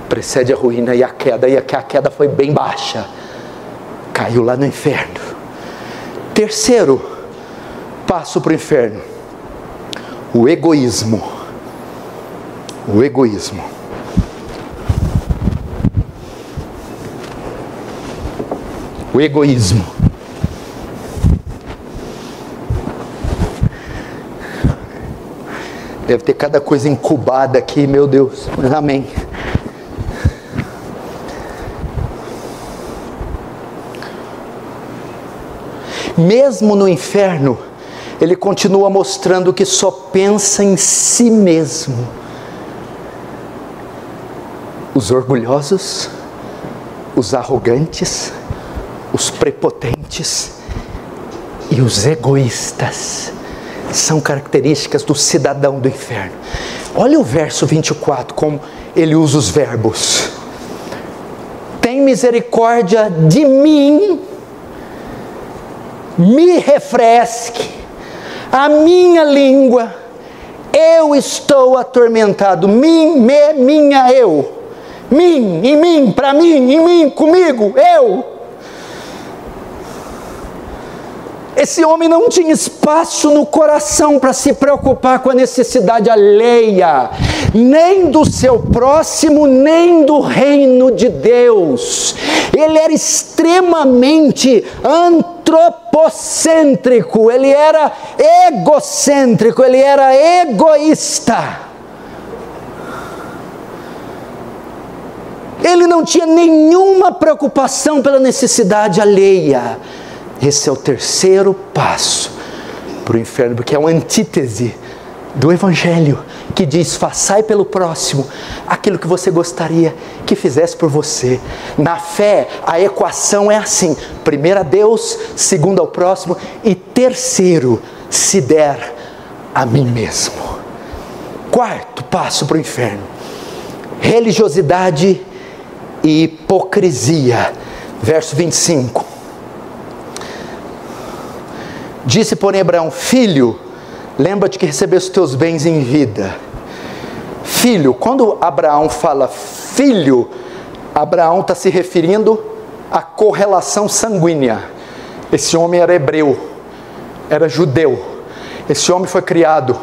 precede a ruína e a queda foi bem baixa, caiu lá no inferno. Terceiro passo para o inferno: o egoísmo. O egoísmo. O egoísmo. Deve ter cada coisa incubada aqui, meu Deus. Mas amém. Mesmo no inferno, ele continua mostrando que só pensa em si mesmo. Os orgulhosos, os arrogantes, os prepotentes e os egoístas são características do cidadão do inferno. Olha o verso 24, como ele usa os verbos. Tem misericórdia de mim, me refresque a minha língua, eu estou atormentado. Minha, eu. Mim, em mim, para mim, em mim, comigo, eu. Esse homem não tinha espaço no coração para se preocupar com a necessidade alheia, nem do seu próximo, nem do reino de Deus. Ele era extremamente antropocêntrico, ele era egocêntrico, ele era egoísta. Ele não tinha nenhuma preocupação pela necessidade alheia. Esse é o terceiro passo para o inferno, porque é uma antítese do Evangelho, que diz: façai pelo próximo aquilo que você gostaria que fizesse por você. Na fé, a equação é assim: primeiro a Deus, segundo ao próximo e terceiro, se der a mim mesmo. Quarto passo para o inferno: religiosidade e hipocrisia. Verso 25. Disse, porém, Abraão: filho, lembra-te que recebeste os teus bens em vida. Filho, quando Abraão fala filho, Abraão está se referindo à correlação sanguínea. Esse homem era hebreu, era judeu. Esse homem foi criado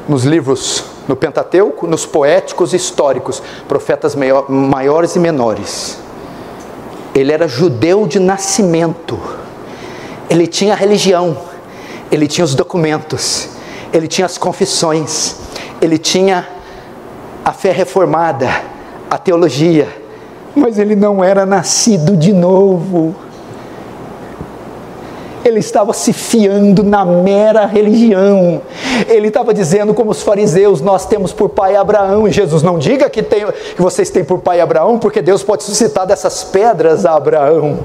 nos livros, no Pentateuco, nos poéticos e históricos, profetas maiores e menores. Ele era judeu de nascimento. Ele tinha a religião, ele tinha os documentos, ele tinha as confissões, ele tinha a fé reformada, a teologia, mas ele não era nascido de novo. Ele estava se fiando na mera religião. Ele estava dizendo, como os fariseus: nós temos por pai Abraão. E Jesus: não diga que vocês têm por pai Abraão, porque Deus pode suscitar dessas pedras a Abraão.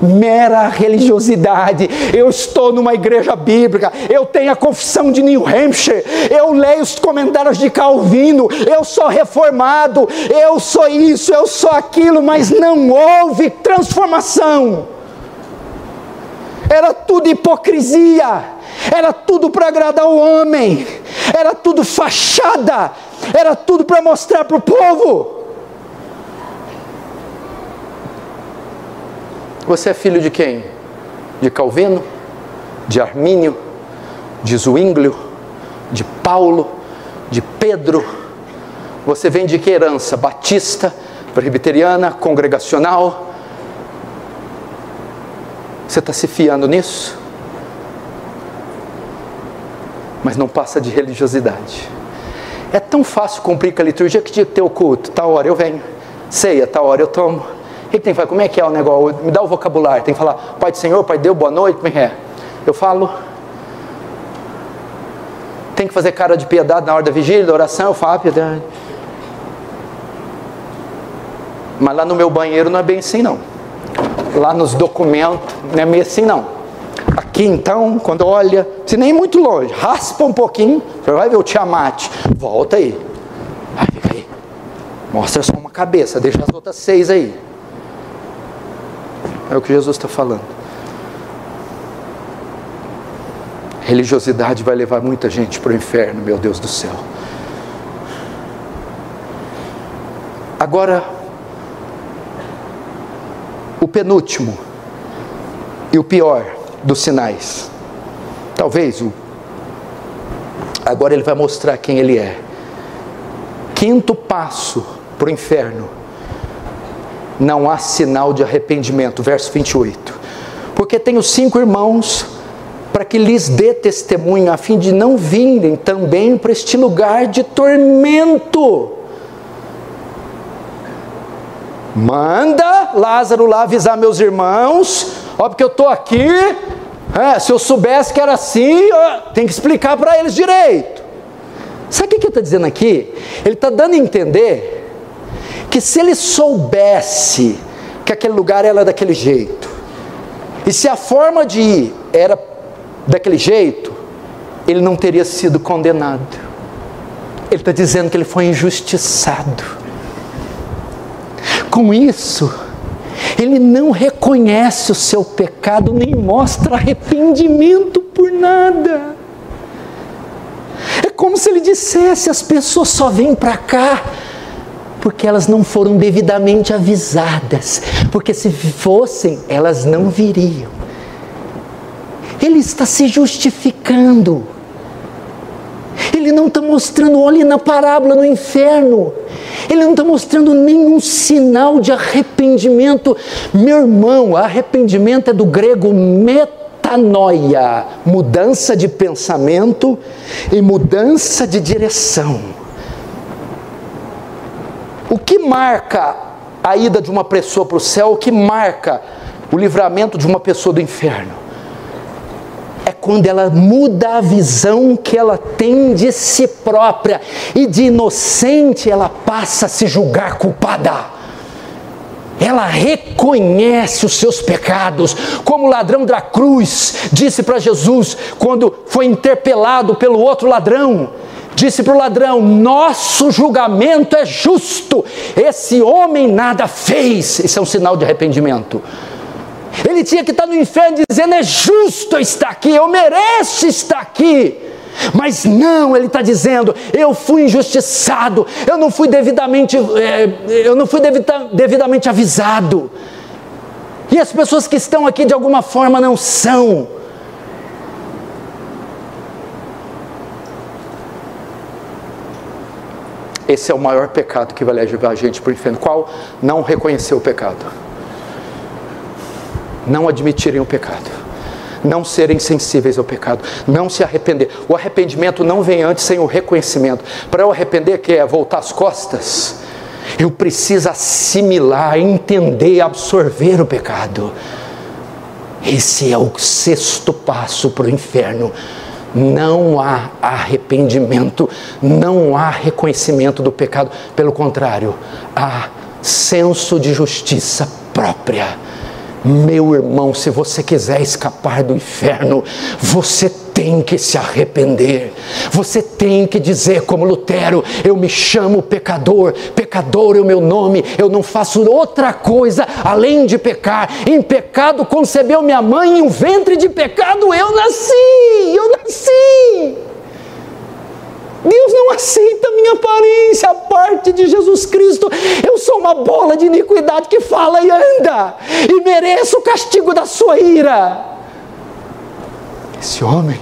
Mera religiosidade. Eu estou numa igreja bíblica, eu tenho a confissão de New Hampshire, eu leio os comentários de Calvino, eu sou reformado, eu sou isso, eu sou aquilo, mas não houve transformação. Era tudo hipocrisia, era tudo para agradar o homem, era tudo fachada, era tudo para mostrar para o povo. Você é filho de quem? De Calvino? De Armínio? De Zwinglio? De Paulo? De Pedro? Você vem de que herança? Batista? Presbiteriana? Congregacional? Você está se fiando nisso? Mas não passa de religiosidade. É tão fácil cumprir com a liturgia. Que dia que tem o culto? Tal hora eu venho. Ceia, tal hora eu tomo. O que tem que fazer? Como é que é o negócio? Me dá o vocabulário. Tem que falar: Pai do Senhor, Pai de Deus, boa noite. Como é que é? Eu falo. Tem que fazer cara de piedade na hora da vigília, da oração. Eu falo piedade. Mas lá no meu banheiro não é bem assim, não. Lá nos documentos não é meio assim, não. Aqui então, quando olha, se nem muito longe, raspa um pouquinho, você vai ver o Tiamat. Volta aí. Ai, fica aí. Mostra só uma cabeça, deixa as outras 6 aí. É o que Jesus está falando. Religiosidade vai levar muita gente para o inferno, meu Deus do céu. Agora, o penúltimo e o pior dos sinais. Talvez agora ele vai mostrar quem ele é. Quinto passo para o inferno: não há sinal de arrependimento. Verso 28. Porque tenho 5 irmãos, para que lhes dê testemunho, a fim de não virem também para este lugar de tormento. Manda Lázaro lá avisar meus irmãos, ó, porque eu estou aqui. Se eu soubesse que era assim, tem que explicar para eles direito. Sabe o que ele está dizendo aqui? Ele está dando a entender que se ele soubesse que aquele lugar era daquele jeito, e se a forma de ir era daquele jeito, ele não teria sido condenado. Ele está dizendo que ele foi injustiçado. Com isso, ele não reconhece o seu pecado, nem mostra arrependimento por nada. É como se ele dissesse: as pessoas só vêm para cá porque elas não foram devidamente avisadas, porque se fossem, elas não viriam. Ele está se justificando. Ele não está mostrando, olhe na parábola no inferno, ele não está mostrando nenhum sinal de arrependimento. Meu irmão, arrependimento é do grego metanoia, mudança de pensamento e mudança de direção. O que marca a ida de uma pessoa para o céu, o que marca o livramento de uma pessoa do inferno, é quando ela muda a visão que ela tem de si própria, e de inocente ela passa a se julgar culpada. Ela reconhece os seus pecados, como o ladrão da cruz disse para Jesus, quando foi interpelado pelo outro ladrão, disse para o ladrão: nosso julgamento é justo, esse homem nada fez. Esse é um sinal de arrependimento. Ele tinha que estar no inferno dizendo: é justo estar aqui, eu mereço estar aqui. Mas não, ele está dizendo: eu fui injustiçado, eu não fui devidamente avisado. E as pessoas que estão aqui de alguma forma não são. Esse é o maior pecado que vai levar a gente para o inferno. Qual? Não reconhecer o pecado, não admitirem o pecado, não serem sensíveis ao pecado, não se arrepender. O arrependimento não vem antes sem o reconhecimento. Para eu arrepender, que é voltar as costas, eu preciso assimilar, entender, absorver o pecado. Esse é o 6º passo para o inferno. Não há arrependimento, não há reconhecimento do pecado. Pelo contrário, há senso de justiça própria. Meu irmão, se você quiser escapar do inferno, você tem que se arrepender. Você tem que dizer como Lutero: eu me chamo pecador, pecador é o meu nome, eu não faço outra coisa além de pecar. Em pecado concebeu minha mãe, em um ventre de pecado eu nasci. Deus não aceita a minha aparência, a parte de Jesus Cristo. Eu sou uma bola de iniquidade que fala e anda, e mereço o castigo da sua ira. Esse homem,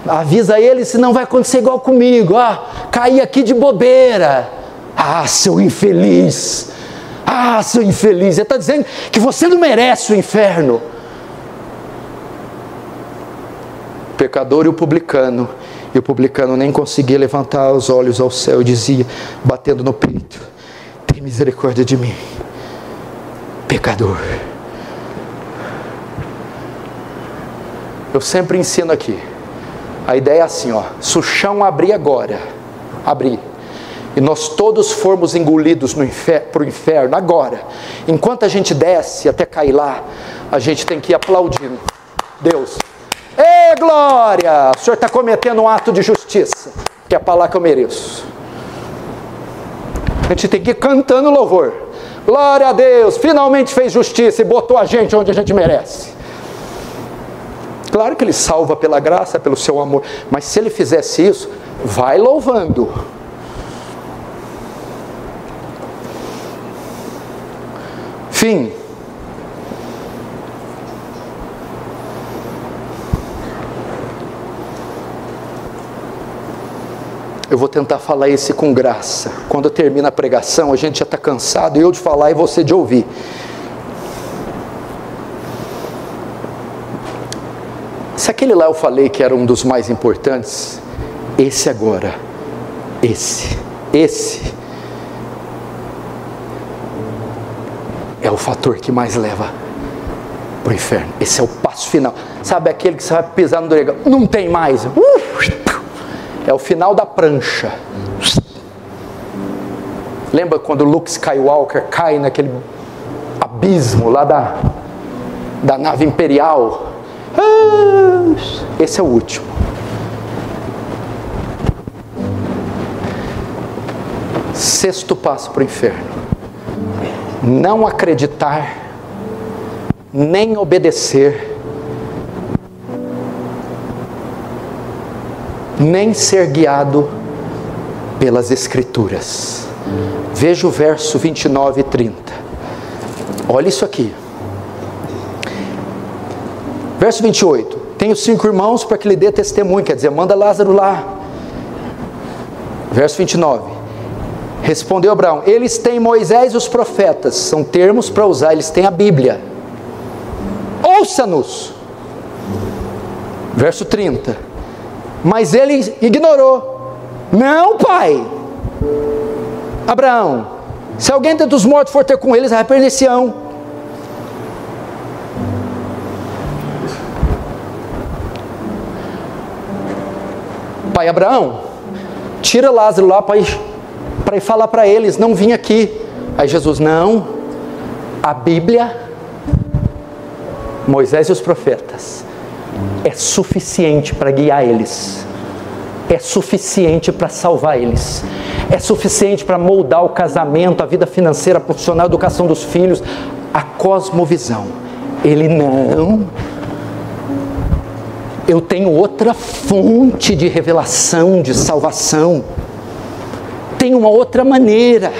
avisa ele, senão vai acontecer igual comigo. Caí aqui de bobeira. Seu infeliz. Seu infeliz. Ele está dizendo que você não merece o inferno. O pecador e o publicano nem conseguia levantar os olhos ao céu e dizia, batendo no peito: tem misericórdia de mim, pecador. Eu sempre ensino aqui, a ideia é assim, se o chão abrir agora, e nós todos formos engolidos para o inferno agora, enquanto a gente desce até cair lá, a gente tem que ir aplaudindo. Deus, ei, glória, o Senhor está cometendo um ato de justiça, que é para lá que eu mereço. A gente tem que ir cantando louvor. Glória a Deus, finalmente fez justiça e botou a gente onde a gente merece. Claro que Ele salva pela graça, pelo seu amor, mas se Ele fizesse isso, vai louvando. Fim. Eu vou tentar falar esse com graça. Quando termina a pregação, a gente já está cansado, eu de falar e você de ouvir. Se aquele lá eu falei que era um dos mais importantes, esse agora, esse é o fator que mais leva para o inferno. Esse é o passo final. Sabe aquele que você vai pisar no dragão, não tem mais. É o final da prancha. Lembra quando Luke Skywalker cai naquele abismo lá da nave imperial? Esse é o último. Sexto passo para o inferno: não acreditar, nem obedecer, nem ser guiado pelas Escrituras. Veja o verso 29 e 30. Olha isso aqui. Verso 28. Tenho 5 irmãos para que lhe dê testemunho. Quer dizer, manda Lázaro lá. Verso 29. Respondeu Abraão: eles têm Moisés e os profetas. São termos para usar, eles têm a Bíblia. Ouça-nos. Verso 30. Mas ele ignorou. Não, pai. Abraão, se alguém dentre os mortos for ter com eles, arrepender-se-ão. pai Abraão, tira Lázaro lá para ir falar para eles, não vim aqui. Aí Jesus, não, a Bíblia, Moisés e os profetas, é suficiente para guiar eles, é suficiente para salvar eles, é suficiente para moldar o casamento, a vida financeira, a profissional, a educação dos filhos, a cosmovisão. Ele, não, eu tenho outra fonte de revelação, de salvação, tem uma outra maneira.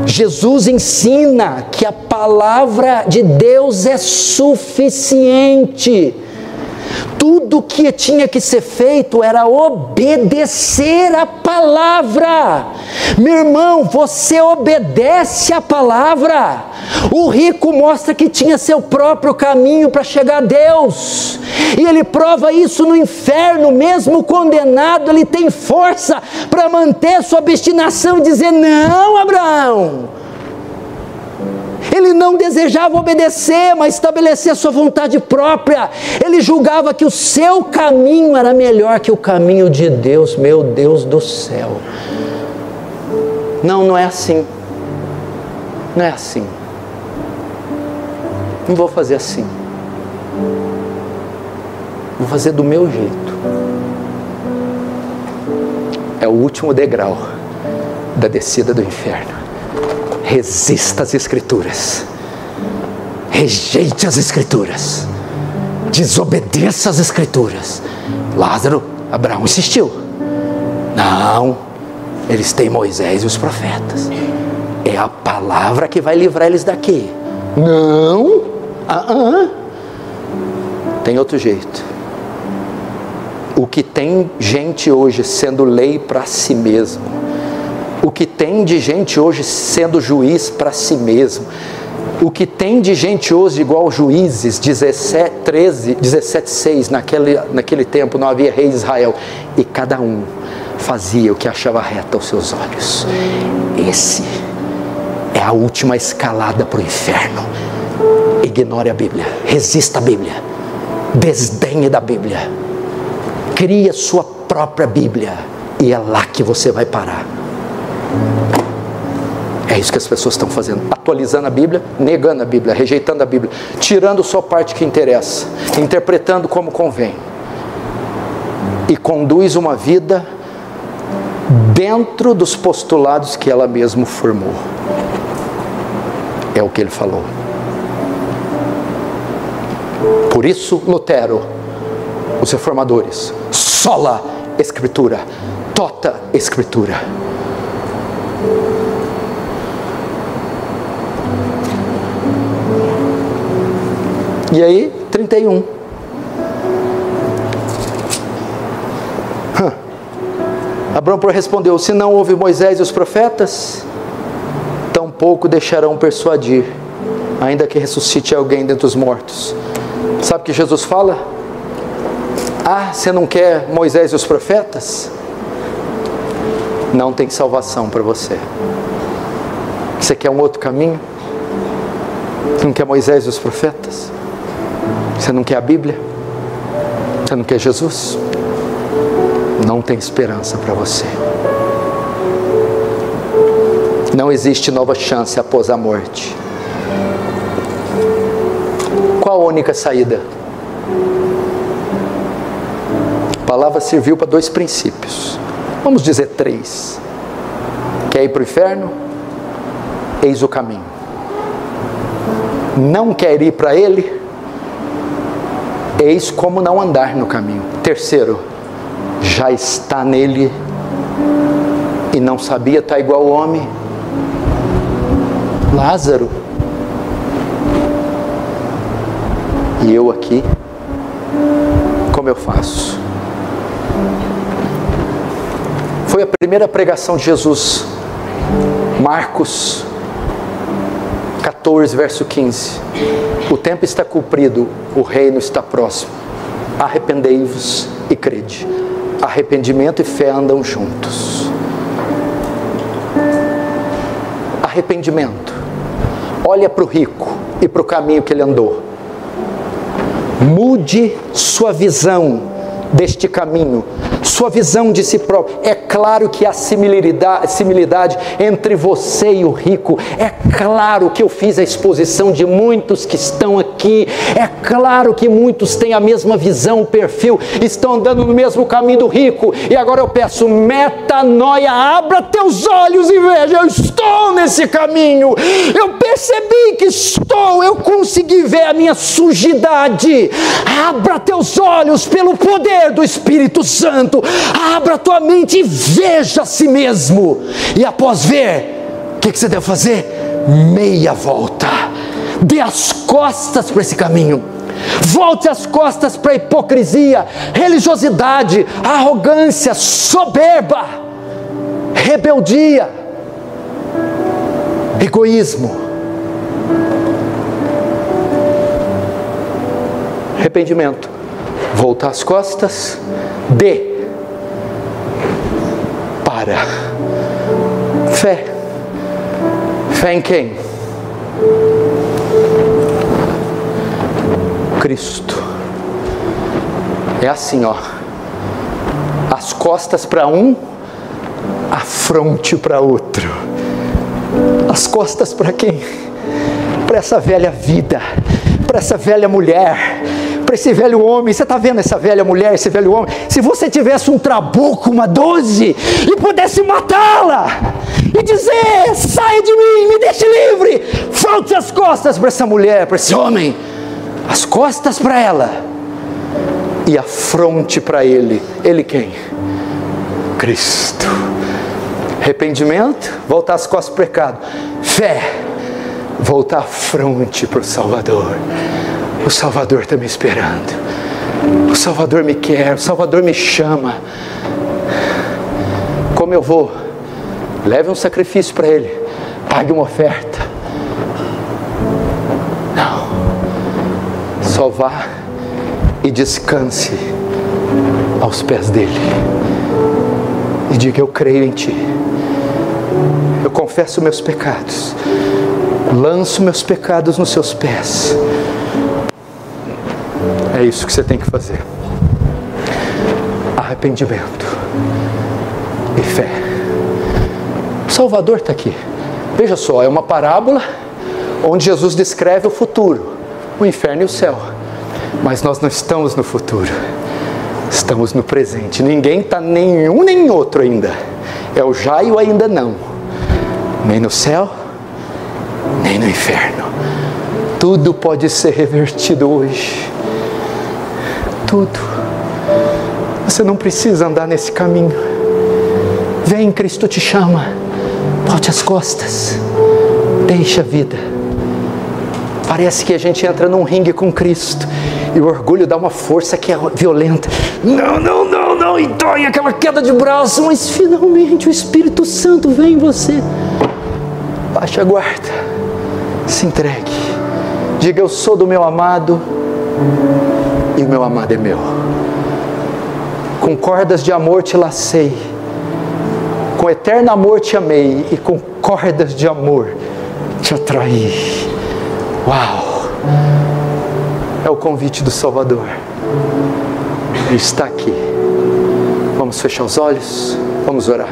Jesus ensina que a palavra de Deus é suficiente. Tudo que tinha que ser feito era obedecer a palavra. Meu irmão, você obedece a palavra. O rico mostra que tinha seu próprio caminho para chegar a Deus, e ele prova isso no inferno. Mesmo condenado, ele tem força para manter sua obstinação e dizer, não, Abraão. Ele não desejava obedecer, mas estabelecer a sua vontade própria. Ele julgava que o seu caminho era melhor que o caminho de Deus. Meu Deus do céu. Não, não é assim. Não é assim. Não vou fazer assim. Vou fazer do meu jeito. É o último degrau da descida do inferno. Resista às Escrituras, rejeite as Escrituras, desobedeça às Escrituras. Lázaro, Abraão insistiu, não, eles têm Moisés e os profetas, é a palavra que vai livrar eles daqui. Não, tem outro jeito. O que tem gente hoje sendo lei para si mesmo, o que tem de gente hoje sendo juiz para si mesmo, o que tem de gente hoje igual Juízes 17:6, naquele tempo não havia rei de Israel, e cada um fazia o que achava reto aos seus olhos. Esse é a última escalada para o inferno. Ignore a Bíblia, resista à Bíblia, desdenhe da Bíblia, crie a sua própria Bíblia, e é lá que você vai parar. É isso que as pessoas estão fazendo, atualizando a Bíblia, negando a Bíblia, rejeitando a Bíblia, tirando só a parte que interessa, interpretando como convém, e conduz uma vida dentro dos postulados que ela mesma formou. É o que ele falou. Por isso Lutero, os reformadores, sola Escritura, tota Escritura. E aí, 31. Abraão respondeu, se não houve Moisés e os profetas, tampouco deixarão persuadir, ainda que ressuscite alguém dentre os mortos. Sabe o que Jesus fala? Ah, você não quer Moisés e os profetas? Não tem salvação para você. Você quer um outro caminho? Você não quer Moisés e os profetas? Você não quer a Bíblia? Você não quer Jesus? Não tem esperança para você. Não existe nova chance após a morte. Qual a única saída? A palavra serviu para 2 princípios. Vamos dizer 3. Quer ir para o inferno? Eis o caminho. Não quer ir para ele? Eis como não andar no caminho. Terceiro, já está nele e não sabia, está igual o homem Lázaro. E eu aqui, como eu faço? Foi a primeira pregação de Jesus, Marcos 14, verso 15. O tempo está cumprido, o reino está próximo. Arrependei-vos e crede. Arrependimento e fé andam juntos. Arrependimento. Olha para o rico e para o caminho que ele andou. Mude sua visão deste caminho, sua visão de si próprio. É claro que há similaridade entre você e o rico. É claro que eu fiz a exposição de muitos que estão aqui. É claro que muitos têm a mesma visão, perfil, estão andando no mesmo caminho do rico. E agora eu peço, metanoia, abra teus olhos e veja, eu estou nesse caminho. Eu percebi que estou, eu consegui ver a minha sujidade. Abra teus olhos pelo poder do Espírito Santo. Abra tua mente e veja a si mesmo. E após ver, o que você deve fazer? Meia volta. Dê as costas para esse caminho. Volte as costas para a hipocrisia, religiosidade, arrogância, soberba, rebeldia, egoísmo. Arrependimento. Voltar as costas. Para. Fé. Fé em quem? Cristo. É assim, ó. As costas para um, a fronte para outro. As costas para quem? Para essa velha vida, para essa velha mulher, para esse velho homem. Você está vendo essa velha mulher, esse velho homem? Se você tivesse um trabuco, uma 12, e pudesse matá-la e dizer, saia de mim, me deixe livre, volte as costas para essa mulher, para esse homem, as costas para ela e a fronte para ele. Ele quem? Cristo. Arrependimento, voltar as costas para o pecado. Fé, voltar a fronte para o Salvador. O Salvador está me esperando. O Salvador me quer, o Salvador me chama. Como eu vou? Leve um sacrifício para Ele. Pague uma oferta. Não. Só vá e descanse aos pés dEle. E diga, eu creio em Ti. Eu confesso meus pecados. Lanço meus pecados nos Seus pés. É isso que você tem que fazer. Arrependimento e fé. O Salvador está aqui. Veja só, é uma parábola onde Jesus descreve o futuro, o inferno e o céu. Mas nós não estamos no futuro, estamos no presente. Ninguém está nenhum nem outro ainda. É o já e o ainda não. Nem no céu, nem no inferno. Tudo pode ser revertido hoje. Tudo. Você não precisa andar nesse caminho. Vem, Cristo te chama. Volte as costas. Deixa a vida. Parece que a gente entra num ringue com Cristo e o orgulho dá uma força que é violenta. Não, e dói aquela queda de braço, mas finalmente o Espírito Santo vem em você. Baixe a guarda. Se entregue. Diga, eu sou do meu amado e o meu amado é meu. Com cordas de amor te lacei, com eterno amor te amei e com cordas de amor te atraí. Uau! É o convite do Salvador. Ele está aqui. Vamos fechar os olhos, vamos orar.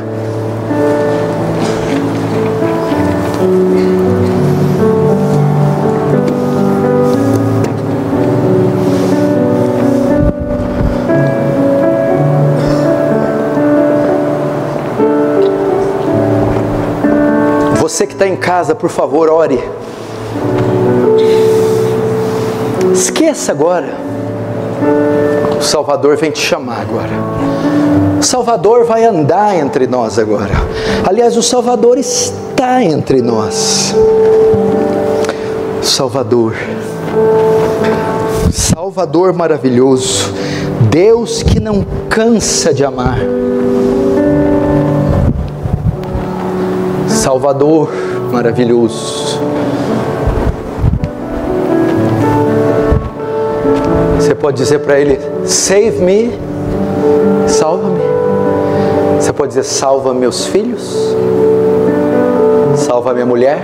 Você que está em casa, por favor, ore. Esqueça agora. O Salvador vem te chamar agora. O Salvador vai andar entre nós agora. Aliás, o Salvador está entre nós. Salvador. Salvador maravilhoso. Deus que não cansa de amar. Salvador maravilhoso. Você pode dizer para Ele, save me, salva-me. Você pode dizer, salva meus filhos, salva minha mulher,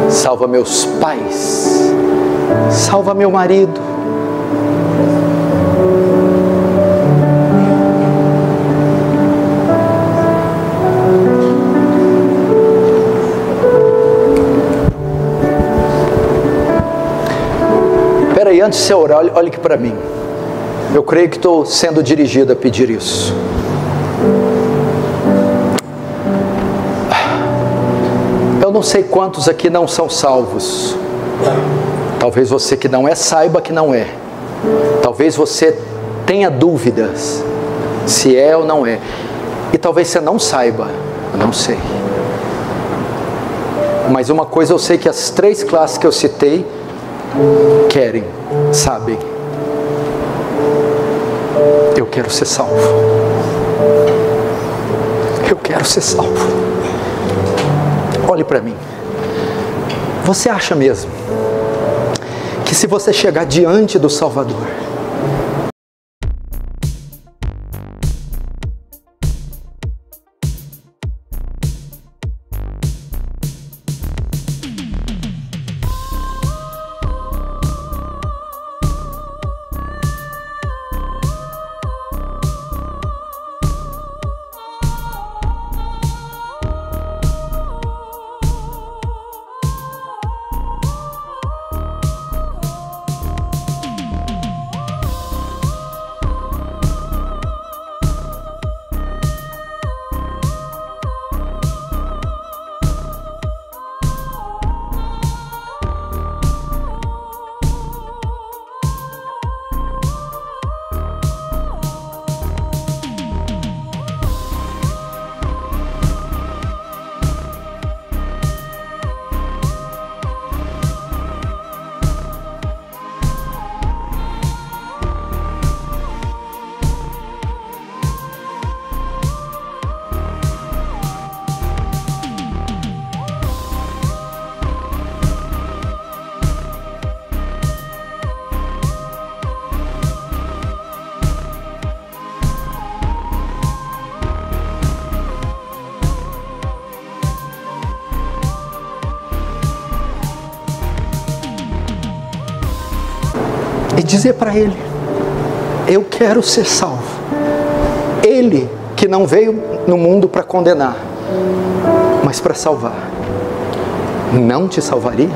salva meus pais, salva meu marido, E antes de você orar, olhe aqui para mim. Eu creio que estou sendo dirigido a pedir isso. Eu não sei quantos aqui não são salvos. Talvez você que não é, saiba que não é. Talvez você tenha dúvidas se é ou não é. E talvez você não saiba, eu não sei. Mas uma coisa eu sei, que as 3 classes que eu citei querem, sabem. Eu quero ser salvo. Eu quero ser salvo. Olhe para mim. Você acha mesmo que se você chegar diante do Salvador, e dizer para Ele: eu quero ser salvo. Ele que não veio no mundo para condenar, mas para salvar, não te salvaria?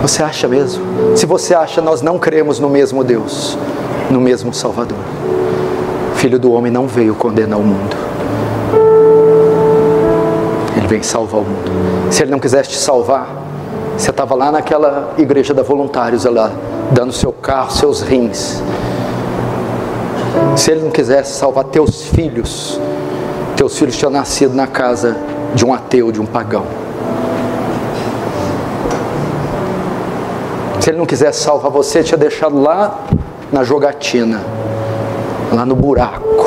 Você acha mesmo? Se você acha, nós não cremos no mesmo Deus, no mesmo Salvador. Filho do homem não veio condenar o mundo, Ele veio salvar o mundo. Se Ele não quisesse te salvar, você estava lá naquela igreja da Voluntários, lá, dando seu carro, seus rins. Se Ele não quisesse salvar teus filhos tinham nascido na casa de um ateu, de um pagão. Se Ele não quisesse salvar você, tinha deixado lá na jogatina, lá no buraco,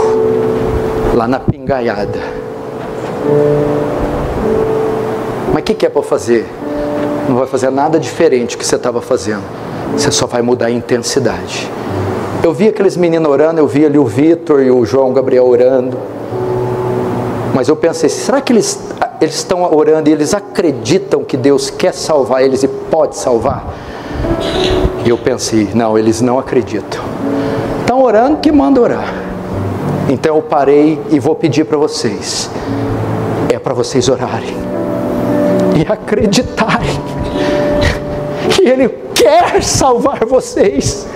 lá na pingaiada. Mas o que é para fazer? Não vai fazer nada diferente do que você estava fazendo. Você só vai mudar a intensidade. Eu vi aqueles meninos orando, eu vi ali o Vitor e o João Gabriel orando. Mas eu pensei, será que eles estão orando e eles acreditam que Deus quer salvar eles e pode salvar? E eu pensei, não, eles não acreditam. Estão orando, que manda orar. Então eu parei e vou pedir para vocês. É para vocês orarem e acreditarem que Ele quer salvar vocês.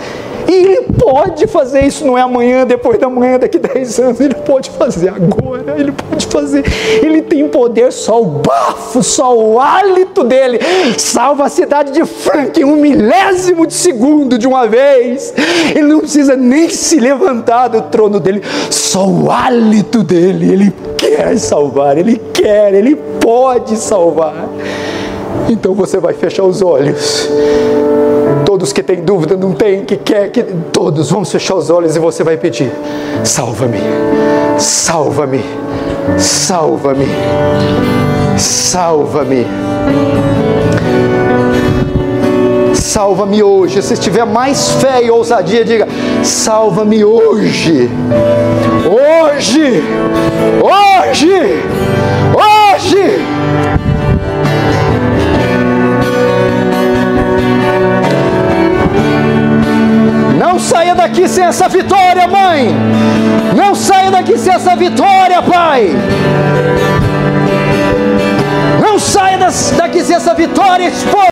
E Ele pode fazer isso, não é amanhã, depois da manhã, daqui 10 anos. Ele pode fazer agora, Ele pode fazer. Ele tem poder, só o bafo, só o hálito dEle salva a cidade de Franca em 1/1000 de segundo de uma vez. Ele não precisa nem se levantar do trono dEle, só o hálito dEle. Ele quer salvar, Ele quer, Ele pode salvar. Então você vai fechar os olhos. Todos que têm dúvida, não tem, que quer, que todos vamos fechar os olhos e você vai pedir: salva-me, salva-me, salva-me, salva-me, salva-me hoje. Se tiver mais fé e ousadia, diga: salva-me hoje, hoje, hoje, hoje. Não saia daqui sem essa vitória, mãe. Não saia daqui sem essa vitória, pai. Não saia daqui sem essa vitória, esposa.